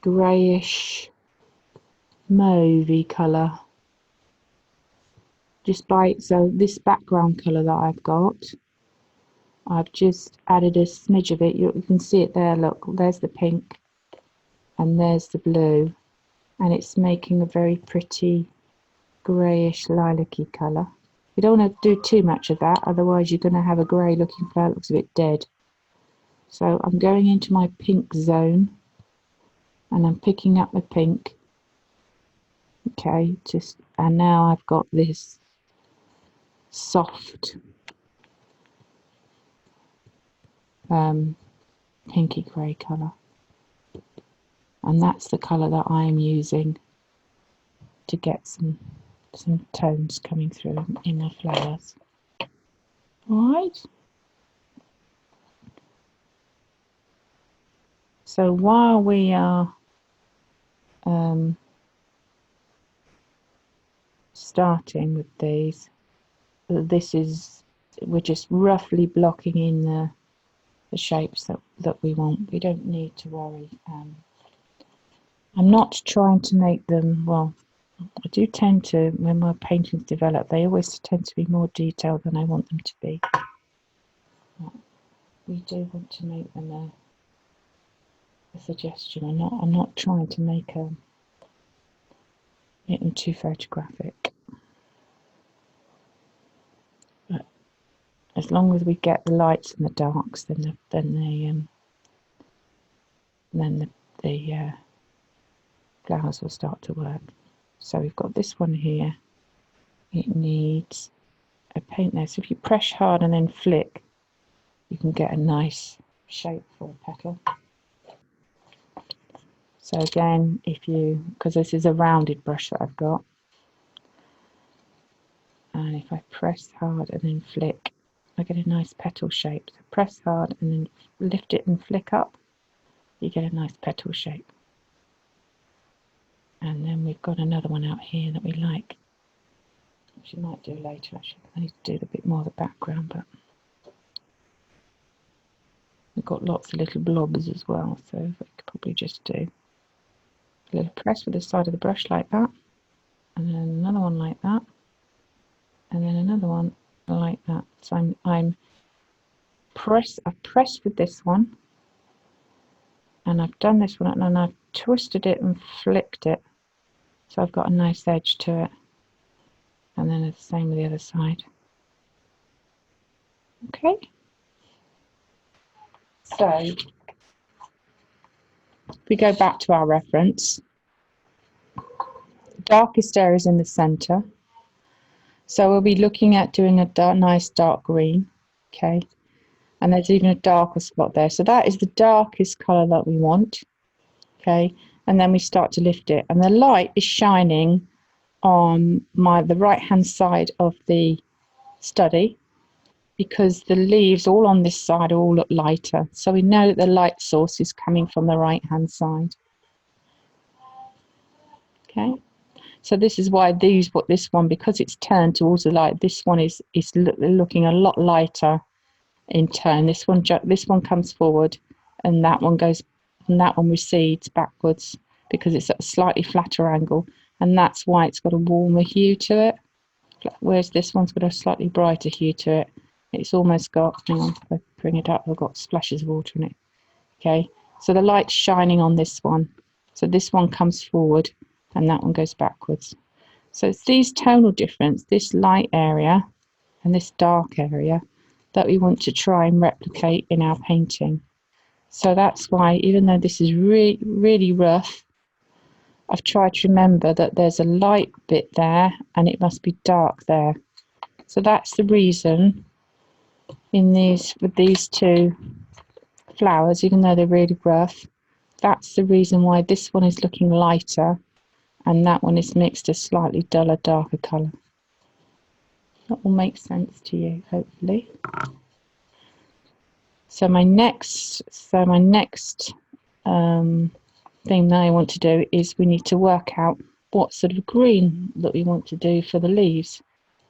greyish mauvey colour. Just by, so this background colour that I've got, I've just added a smidge of it. You can see it there, look, there's the pink and there's the blue. And it's making a very pretty greyish lilac-y colour. You don't want to do too much of that, otherwise you're going to have a grey looking flower that looks a bit dead. So I'm going into my pink zone and I'm picking up the pink. Okay, and now I've got this soft pinky grey colour. And that's the colour that I'm using to get some tones coming through in my flowers. Alright. So while we are starting with these, we're just roughly blocking in the shapes that we want. We don't need to worry. I'm not trying to make them, well, I do tend to, when my paintings develop, they always tend to be more detailed than I want them to be. But we do want to make them a suggestion. I'm not trying to make them too photographic. But as long as we get the lights and the darks, then the flowers will start to work. So we've got this one here. It needs a paint there. So if you press hard and then flick, you can get a nice shape for a petal. So again, because this is a rounded brush that I've got, and if I press hard and then flick, I get a nice petal shape. So press hard and then lift it and flick up, you get a nice petal shape. And then we've got another one out here that we like, which you might do later actually. I need to do a bit more of the background, but we've got lots of little blobs as well, so I could probably just do a little press with the side of the brush like that, and then another one like that, and then another one like that. So I've pressed with this one, and I've done this one, and I've twisted it and flicked it, so I've got a nice edge to it. And then it's the same with the other side. Okay, so if we go back to our reference, the darkest area is in the center, so we'll be looking at doing a nice dark green. Okay, and there's even a darker spot there, so that is the darkest color that we want. Okay, and then we start to lift it, and the light is shining on the right hand side of the study, because the leaves all on this side all look lighter, so we know that the light source is coming from the right hand side. Okay, so this is why this one, because it's turned towards the light, this one is looking a lot lighter in tone. This one comes forward, and that one recedes backwards because it's at a slightly flatter angle, and that's why it's got a warmer hue to it, whereas this one's got a slightly brighter hue to it. It's almost got, hang on, if I bring it up, I've got splashes of water in it. Okay, so the light's shining on this one, so this one comes forward and that one goes backwards. So it's these tonal difference, this light area and this dark area, that we want to try and replicate in our painting. So that's why, even though this is really, really rough, I've tried to remember that there's a light bit there and it must be dark there. So that's the reason with these two flowers, even though they're really rough, that's the reason why this one is looking lighter and that one is mixed a slightly duller, darker colour. That will make sense to you, hopefully. So my next thing that I want to do is we need to work out what sort of green that we want to do for the leaves.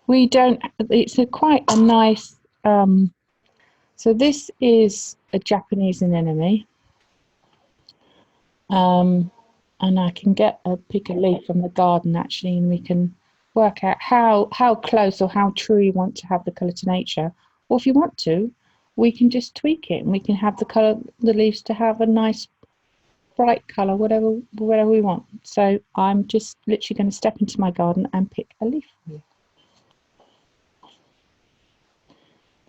It's quite a nice, so this is a Japanese anemone, and I can pick a leaf from the garden actually, and we can work out how close or how true you want to have the colour to nature. Or if you want to, we can just tweak it and we can have the leaves to have a nice bright colour, whatever we want. So I'm just literally going to step into my garden and pick a leaf for you.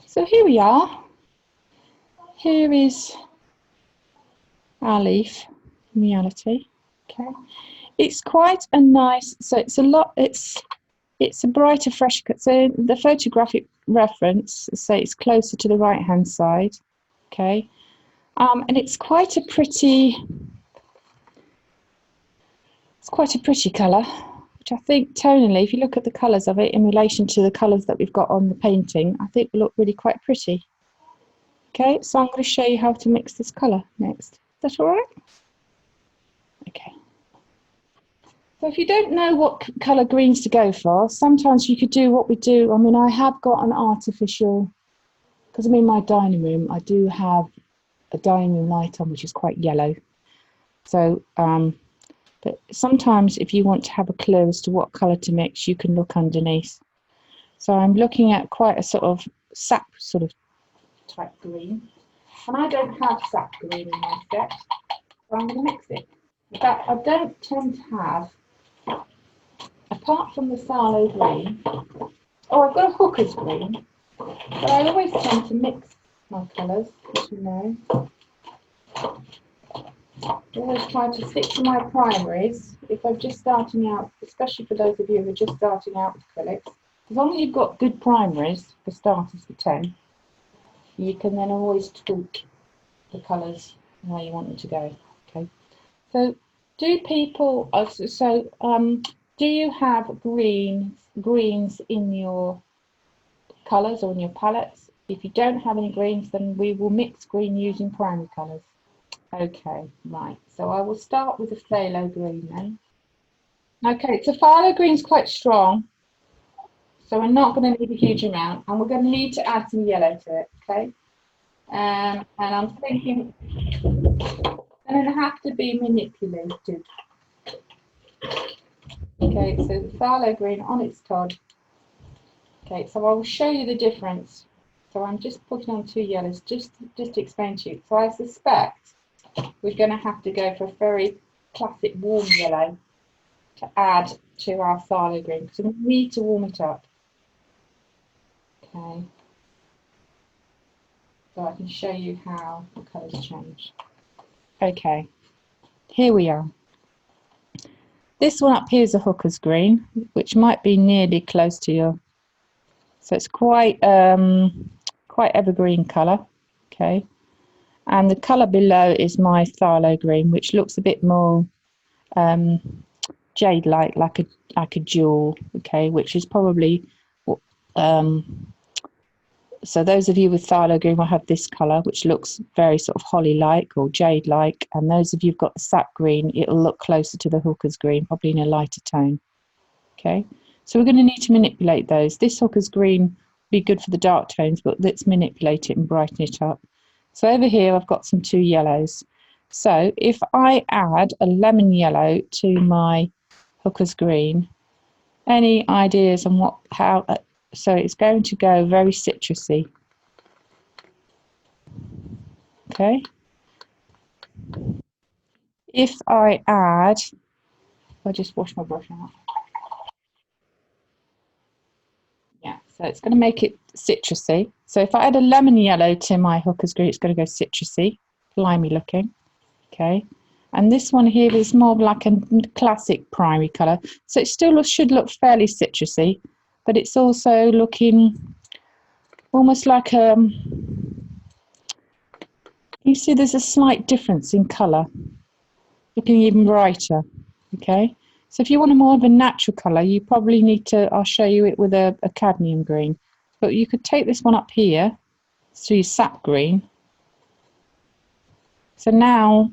So here we are. Here is our leaf in reality. Okay, it's quite a nice, so it's a brighter, fresh cut. So the photographic reference, say it's closer to the right hand side. Okay, and it's quite a pretty colour, which I think tonally, if you look at the colours of it in relation to the colours that we've got on the painting, I think will look really quite pretty. Okay, so I'm going to show you how to mix this colour next. Is that all right? Okay. So if you don't know what colour greens to go for, sometimes you could do what we do. I mean, I have got an artificial, because I'm in my dining room, I do have a dining room light on, which is quite yellow. So, but sometimes if you want to have a clue as to what colour to mix, you can look underneath. So I'm looking at quite a sort of sap sort of type green. And I don't have sap green in my set, so I'm going to mix it. In fact, I don't tend to have, apart from the phthalo green, I've got a hooker's green, but I always tend to mix my colours, as you know. always try to stick to my primaries if I'm just starting out, especially for those of you who are just starting out with acrylics. As long as you've got good primaries, for starters for 10, you can then always tweak the colours where you want them to go. Okay. So do people, do you have greens in your colours or in your palettes? If you don't have any greens, then we will mix green using primary colours. Okay, right. So I will start with the phthalo green then. Okay, so phthalo green's quite strong, so we're not going to need a huge amount, and we're going to need to add some yellow to it. Okay, and I'm thinking it's going to have to be manipulated. Okay, so the phthalo green on its Todd. Okay, so I will show you the difference. So I'm just putting on 2 yellows just to explain to you. So I suspect we're going to have to go for a very classic warm yellow to add to our phthalo green because we need to warm it up. Okay, so I can show you how the colours change. Okay, here we are. This one up here is a hooker's green, which might be nearly close to your. So it's quite evergreen colour. Okay, and the colour below is my phthalo green, which looks a bit more jade-like, like a jewel. Okay, which is probably so those of you with phthalo green will have this colour, which looks very sort of holly-like or jade-like, and those of you who've got the sap green, it'll look closer to the hooker's green, probably in a lighter tone. Okay, so we're going to need to manipulate those. This hooker's green will be good for the dark tones, but let's manipulate it and brighten it up. So over here I've got some 2 yellows. So if I add a lemon yellow to my hooker's green, any ideas on how? So it's going to go very citrusy. Okay. If I add, I'll just wash my brush out. Yeah, so it's going to make it citrusy. So if I add a lemon yellow to my hooker's green, it's going to go citrusy, limey looking. Okay. And this one here is more like a classic primary colour. So it still should look fairly citrusy, but it's also looking almost like you see there's a slight difference in colour, looking even brighter. Okay, so if you want a more of a natural colour, you probably need to, I'll show you it with a cadmium green, but you could take this one up here, so your sap green. So now,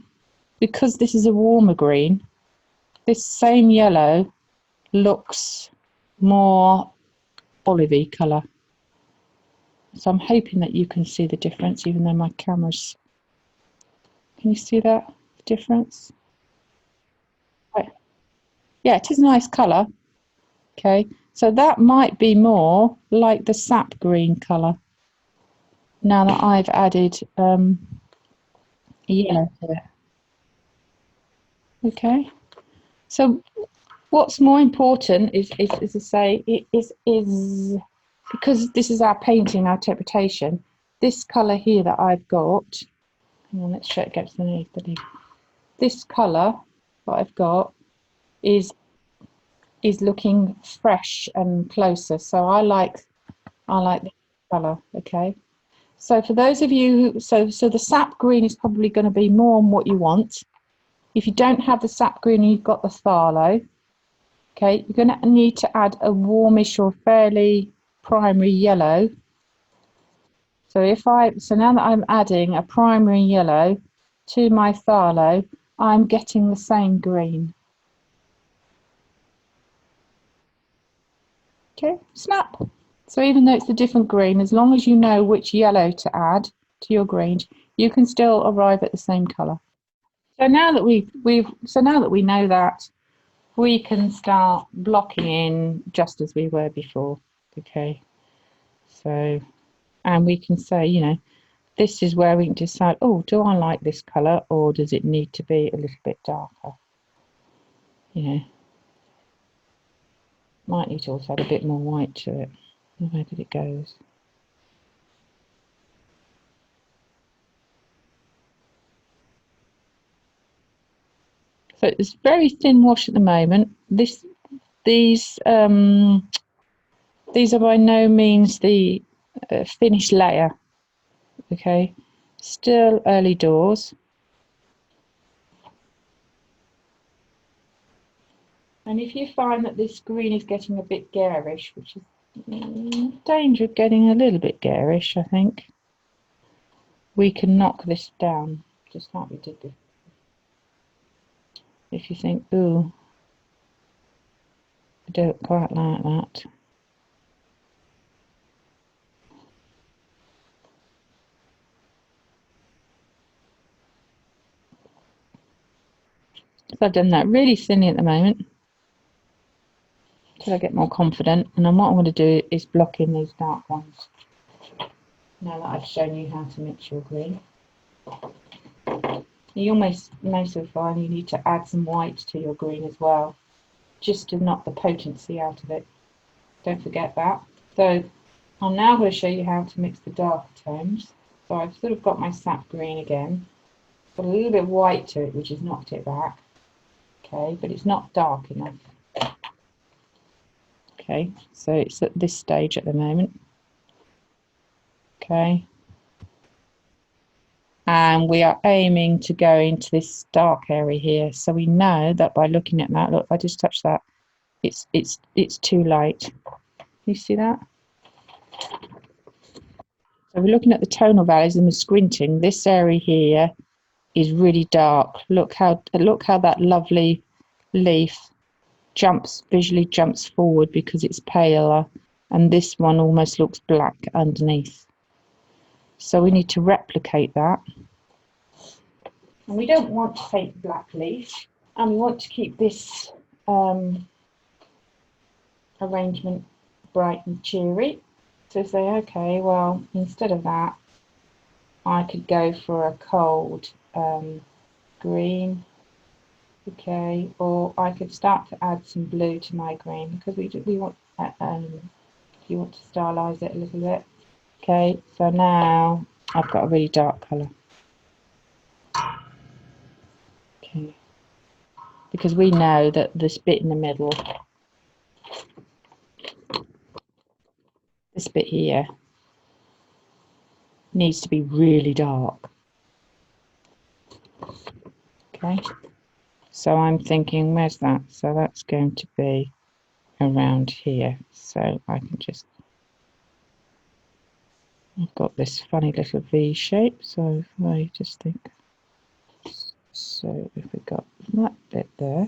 because this is a warmer green, this same yellow looks more olivey colour. So I'm hoping that you can see the difference, even though my camera's... Can you see that difference? Right. Yeah, it is a nice colour. Okay, so that might be more like the sap green colour. Now that I've added yellow to it. Okay, so what's more important is to say it is because this is our painting, our interpretation. This colour here that I've got. Hang on, let's check it gets underneath the leaf. This colour that I've got is looking fresh and closer. So I like this colour. Okay. So for those of you, so the sap green is probably going to be more on what you want. If you don't have the sap green and you've got the phthalo, okay, you're going to need to add a warmish or fairly primary yellow. So now that I'm adding a primary yellow to my phthalo, I'm getting the same green. Okay, snap. So even though it's a different green, as long as you know which yellow to add to your green, you can still arrive at the same colour. So now that we know that, we can start blocking in just as we were before. Okay. So, and we can say, you know, this is where we can decide, oh, do I like this colour or does it need to be a little bit darker? You know, might need to also add a bit more white to it. Where did it go? So it's very thin wash at the moment. These are by no means the finished layer. Okay, still early doors. And if you find that this green is getting a bit garish, which is danger of getting a little bit garish, I think, we can knock this down, just like we did before. If you think, ooh, I don't quite like that. So I've done that really thinly at the moment until I get more confident. And then what I'm going to do is block in these dark ones. Now that I've shown you how to mix your green. You almost most of the time you need to add some white to your green as well, just to knock the potency out of it. Don't forget that. So I'm now going to show you how to mix the darker tones. So I've sort of got my sap green again, got a little bit of white to it, which has knocked it back. Okay, but it's not dark enough. Okay, so it's at this stage at the moment. Okay, and we are aiming to go into this dark area here. So we know that by looking at that, look, if I just touch that, it's too light. You see that? So we're looking at the tonal values and we're squinting. This area here is really dark. Look how that lovely leaf visually jumps forward because it's paler, and this one almost looks black underneath. So we need to replicate that. And we don't want to take black leaf, and we want to keep this arrangement bright and cheery. So say, okay, well, instead of that, I could go for a cold green, okay, or I could start to add some blue to my green because we want you want to stylize it a little bit. Okay, so now I've got a really dark color. Okay, because we know that this bit in the middle, this bit here, needs to be really dark. Okay, so I'm thinking, where's that? So that's going to be around here. So I can just, I've got this funny little V shape. So if I just think, so if we got that bit there,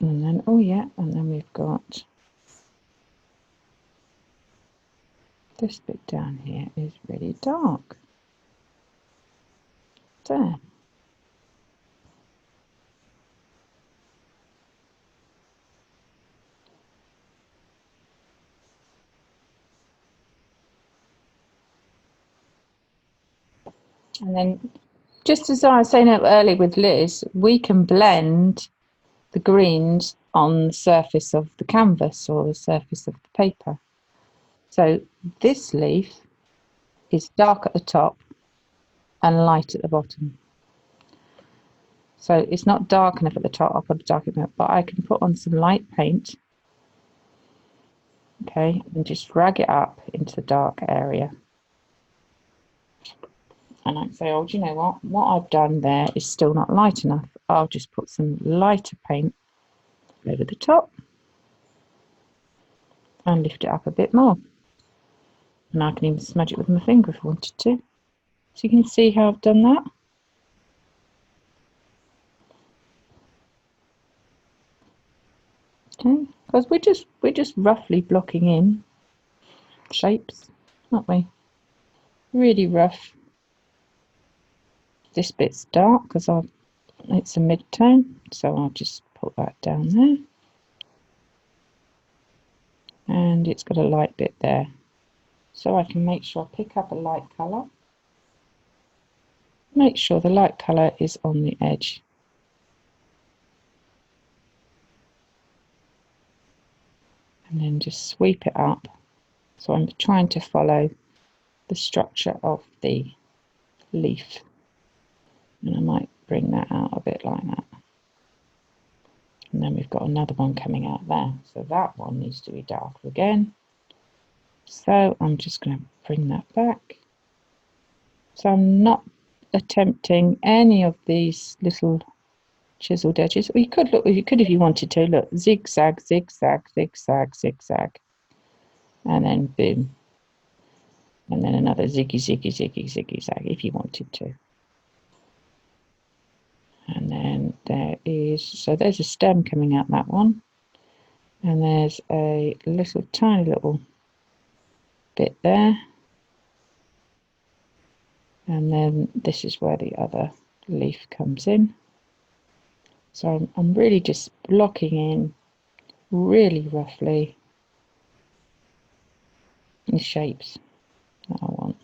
and then, oh yeah, and then we've got this bit down here is really dark. There. And then, just as I was saying earlier with Liz, we can blend the greens on the surface of the canvas or the surface of the paper. So this leaf is dark at the top and light at the bottom. So it's not dark enough at the top, I've got to darken it up, but I can put on some light paint, okay, and just drag it up into the dark area. And I can say, oh, do you know what I've done there is still not light enough. I'll just put some lighter paint over the top and lift it up a bit more. And I can even smudge it with my finger if I wanted to. So you can see how I've done that. Okay, because we're just roughly blocking in shapes, aren't we? Really rough. This bit's dark because it's a mid-tone, so I'll just put that down there. And it's got a light bit there. So I can make sure I pick up a light colour. Make sure the light colour is on the edge. And then just sweep it up. So I'm trying to follow the structure of the leaf. And I might bring that out a bit like that. And then we've got another one coming out there. So that one needs to be darker again. So I'm just going to bring that back. So I'm not attempting any of these little chiseled edges. Or you could look, you could if you wanted to, look, zigzag, zigzag, zigzag, zigzag. And then boom. And then another ziggy, ziggy, ziggy, ziggy, zag if you wanted to. And then there is, so there's a stem coming out that one. And there's a little tiny little bit there. And then this is where the other leaf comes in. So I'm really just blocking in really roughly the shapes that I want.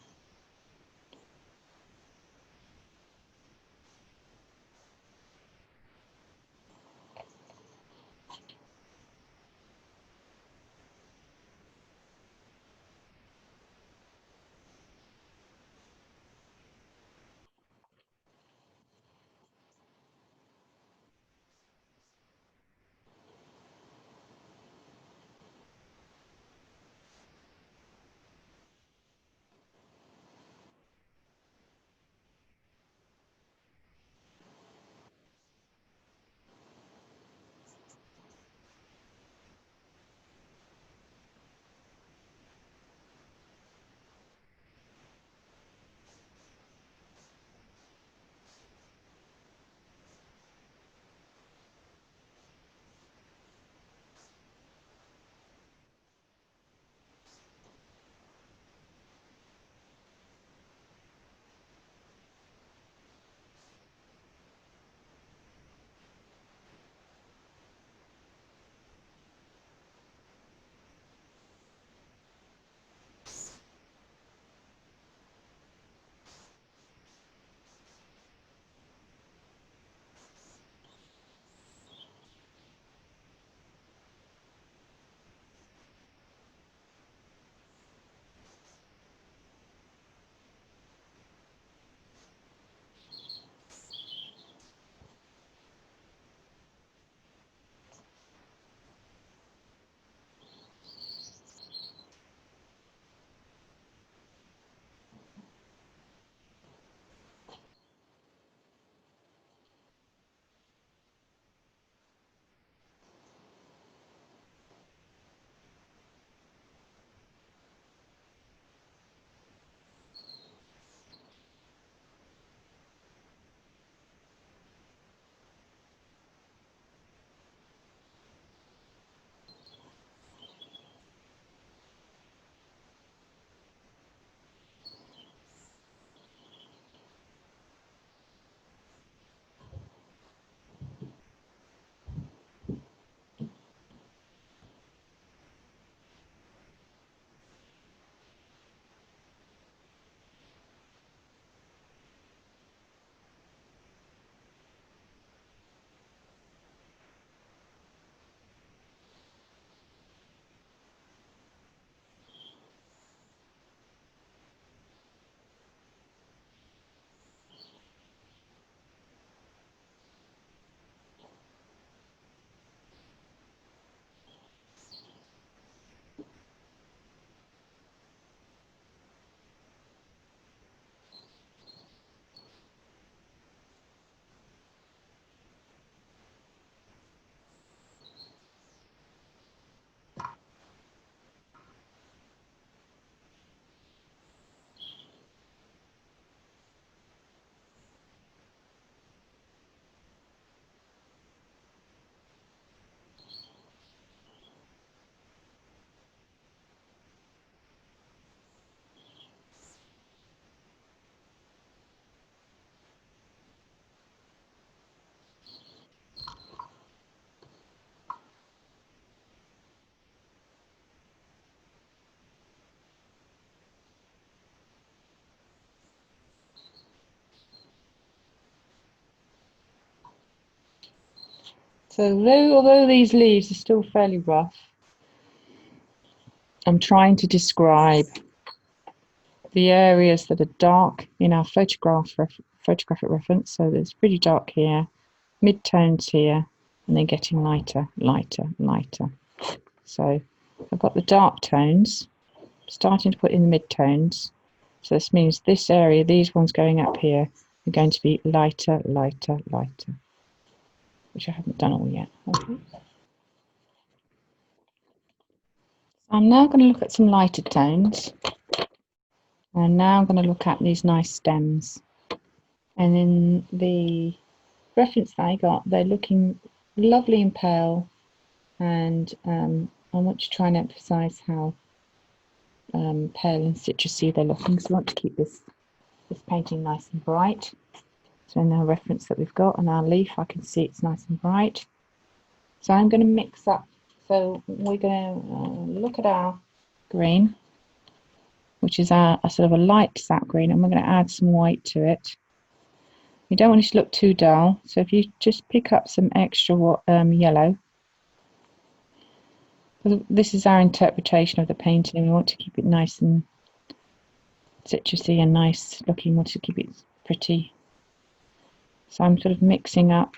So although these leaves are still fairly rough, I'm trying to describe the areas that are dark in our photographic reference. So it's pretty dark here, mid-tones here, and then getting lighter, lighter, lighter. So I've got the dark tones, starting to put in the mid-tones. So this means this area, these ones going up here, are going to be lighter, lighter, lighter, which I haven't done all yet. Okay. I'm now going to look at some lighter tones. And now I'm going to look at these nice stems. And in the reference that I got, they're looking lovely and pale. And I want to try and emphasize how pale and citrusy they're looking. So I want to keep this painting nice and bright. So in our reference that we've got on our leaf, I can see it's nice and bright. So I'm going to mix up. So we're going to look at our green, which is a sort of a light sap green, and we're going to add some white to it. You don't want it to look too dull, so if you just pick up some extra yellow. This is our interpretation of the painting. We want to keep it nice and citrusy and nice looking. We want to keep it pretty. So I'm sort of mixing up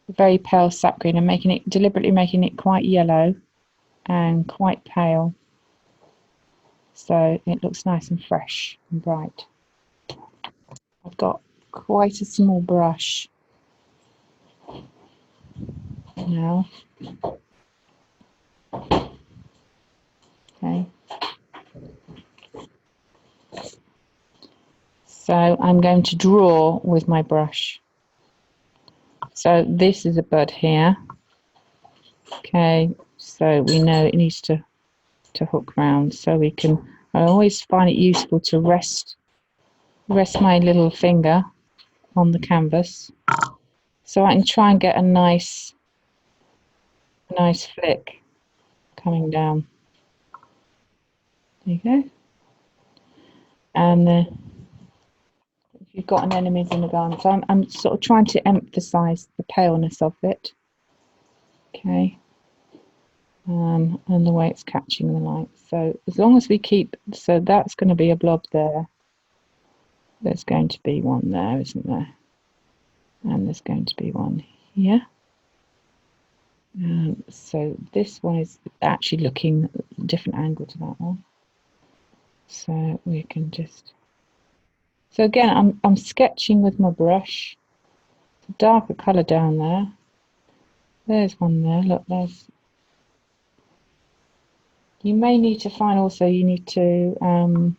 very pale sap green and deliberately making it quite yellow and quite pale. So it looks nice and fresh and bright. I've got quite a small brush now. Okay. So I'm going to draw with my brush. So this is a bud here. Okay, so we know it needs to hook round. So we can, I always find it useful to rest my little finger on the canvas, so I can try and get a nice flick coming down. There you go. And if you've got anemones in the garden, so I'm sort of trying to emphasize the paleness of it. Okay. And the way it's catching the light. So as long as we keep, so that's going to be a blob there. There's going to be one there, isn't there? And there's going to be one here. So this one is actually looking a different angle to that one. So we can just. So again, I'm sketching with my brush. The darker colour down there. There's one there. Look, there's. You may need to find also. You need to.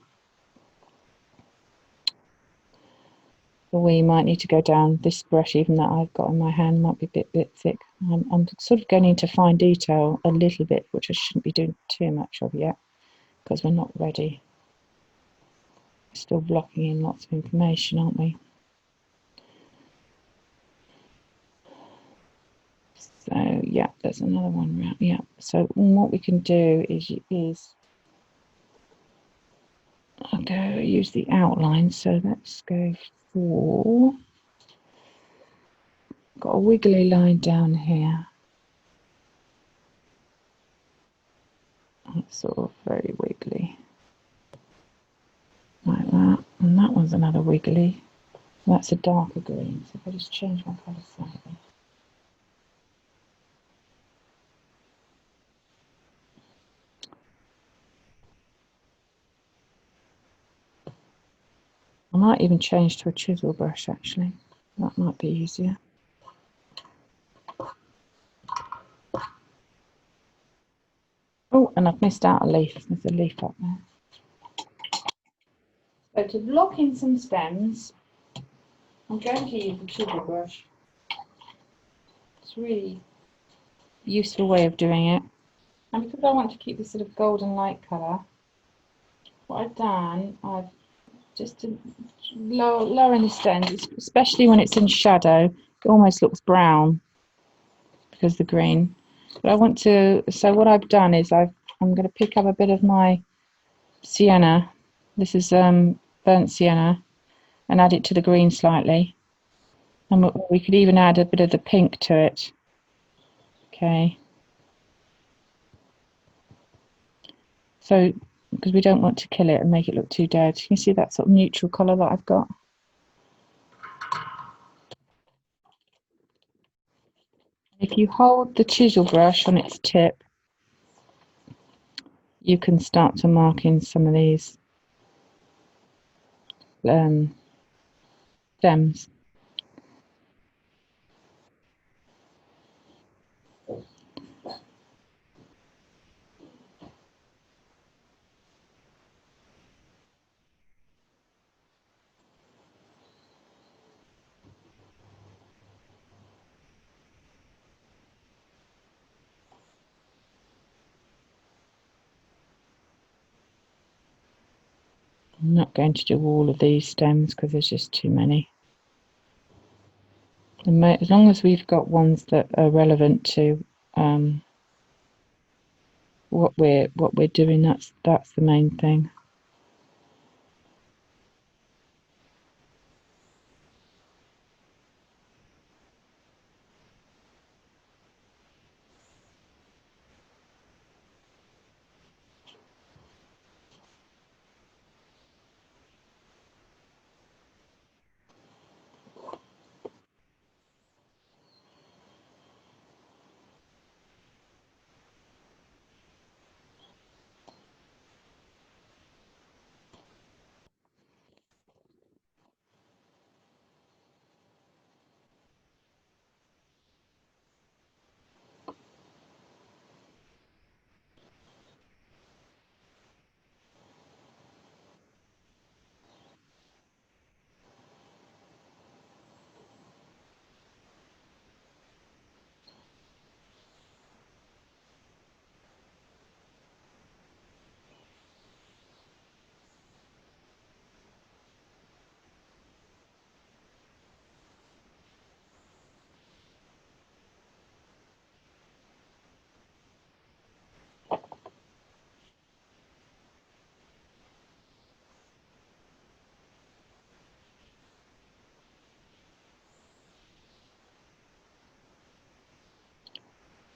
We might need to go down this brush, even that I've got in my hand might be a bit thick. I'm sort of going into fine detail a little bit, which I shouldn't be doing too much of yet, because we're not ready. We're still blocking in lots of information, aren't we? So yeah, there's another one around. Yeah. So what we can do is I'll go use the outline. So let's go for. Got a wiggly line down here. It's sort of very wiggly. Like that. And that one's another wiggly. That's a darker green. So if I just change my colour slightly. I might even change to a chisel brush actually. That might be easier. Oh, and I've missed out a leaf. There's a leaf up there. So to block in some stems, I'm going to use the chisel brush. It's a really useful way of doing it. And because I want to keep this sort of golden light colour, what I've done, I've just to lower in the stems, especially when it's in shadow, it almost looks brown because the green. But I want to, so what I've done is I'm going to pick up a bit of my sienna. This is burnt sienna, and add it to the green slightly. And we could even add a bit of the pink to it. Okay. So, because we don't want to kill it and make it look too dead. You see that sort of neutral colour that I've got? If you hold the chisel brush on its tip, you can start to mark in some of these stems. I'm not going to do all of these stems because there's just too many. And as long as we've got ones that are relevant to what we're doing, that's the main thing.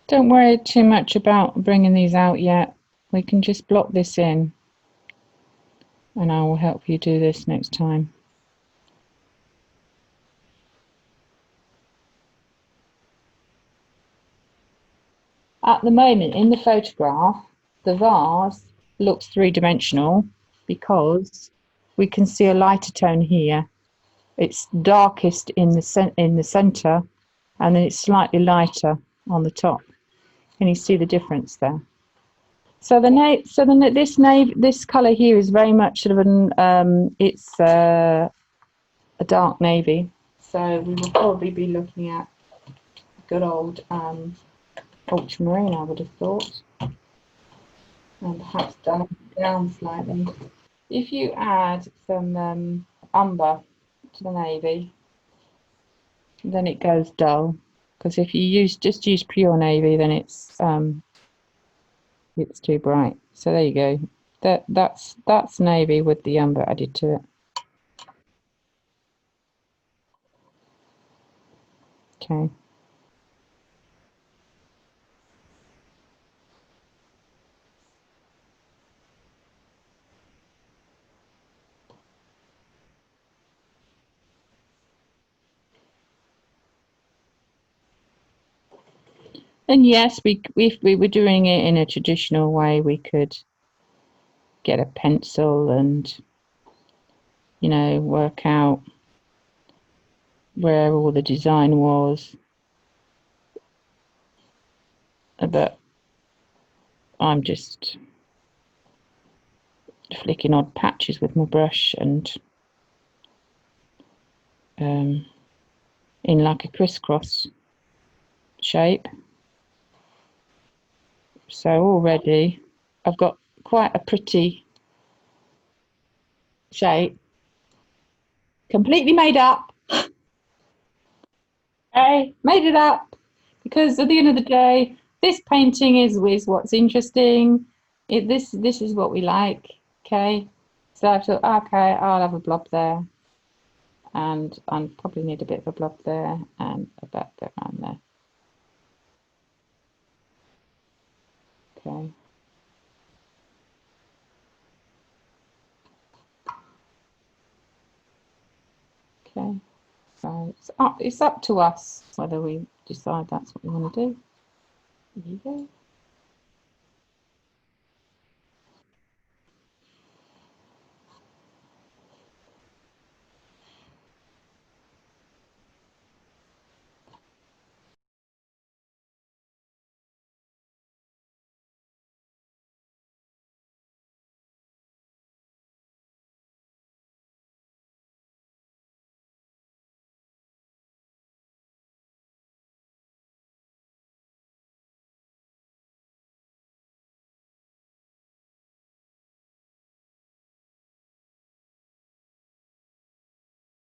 Don't worry too much about bringing these out yet. We can just block this in, and I will help you do this next time. At the moment in the photograph, the vase looks three-dimensional because we can see a lighter tone here. It's darkest in the center, and then it's slightly lighter on the top. Can you see the difference there? So this color here is very much sort of it's a dark navy. So we will probably be looking at good old ultramarine, I would have thought, and perhaps down slightly. If you add some umber to the navy, then it goes dull. Because if you just use pure navy, then it's too bright. So there you go. That's navy with the umber added to it. Okay. And yes, if we were doing it in a traditional way, we could get a pencil and, you know, work out where all the design was. But I'm just flicking odd patches with my brush and in like a crisscross shape. So already I've got quite a pretty shape, completely made up. I made it up because at the end of the day, this painting is what's interesting. This is what we like. Okay, so I thought, okay, I'll have a blob there, and I probably need a bit of a blob there and a bit around there. Okay. Okay. So it's up to us whether we decide that's what we want to do. There you go.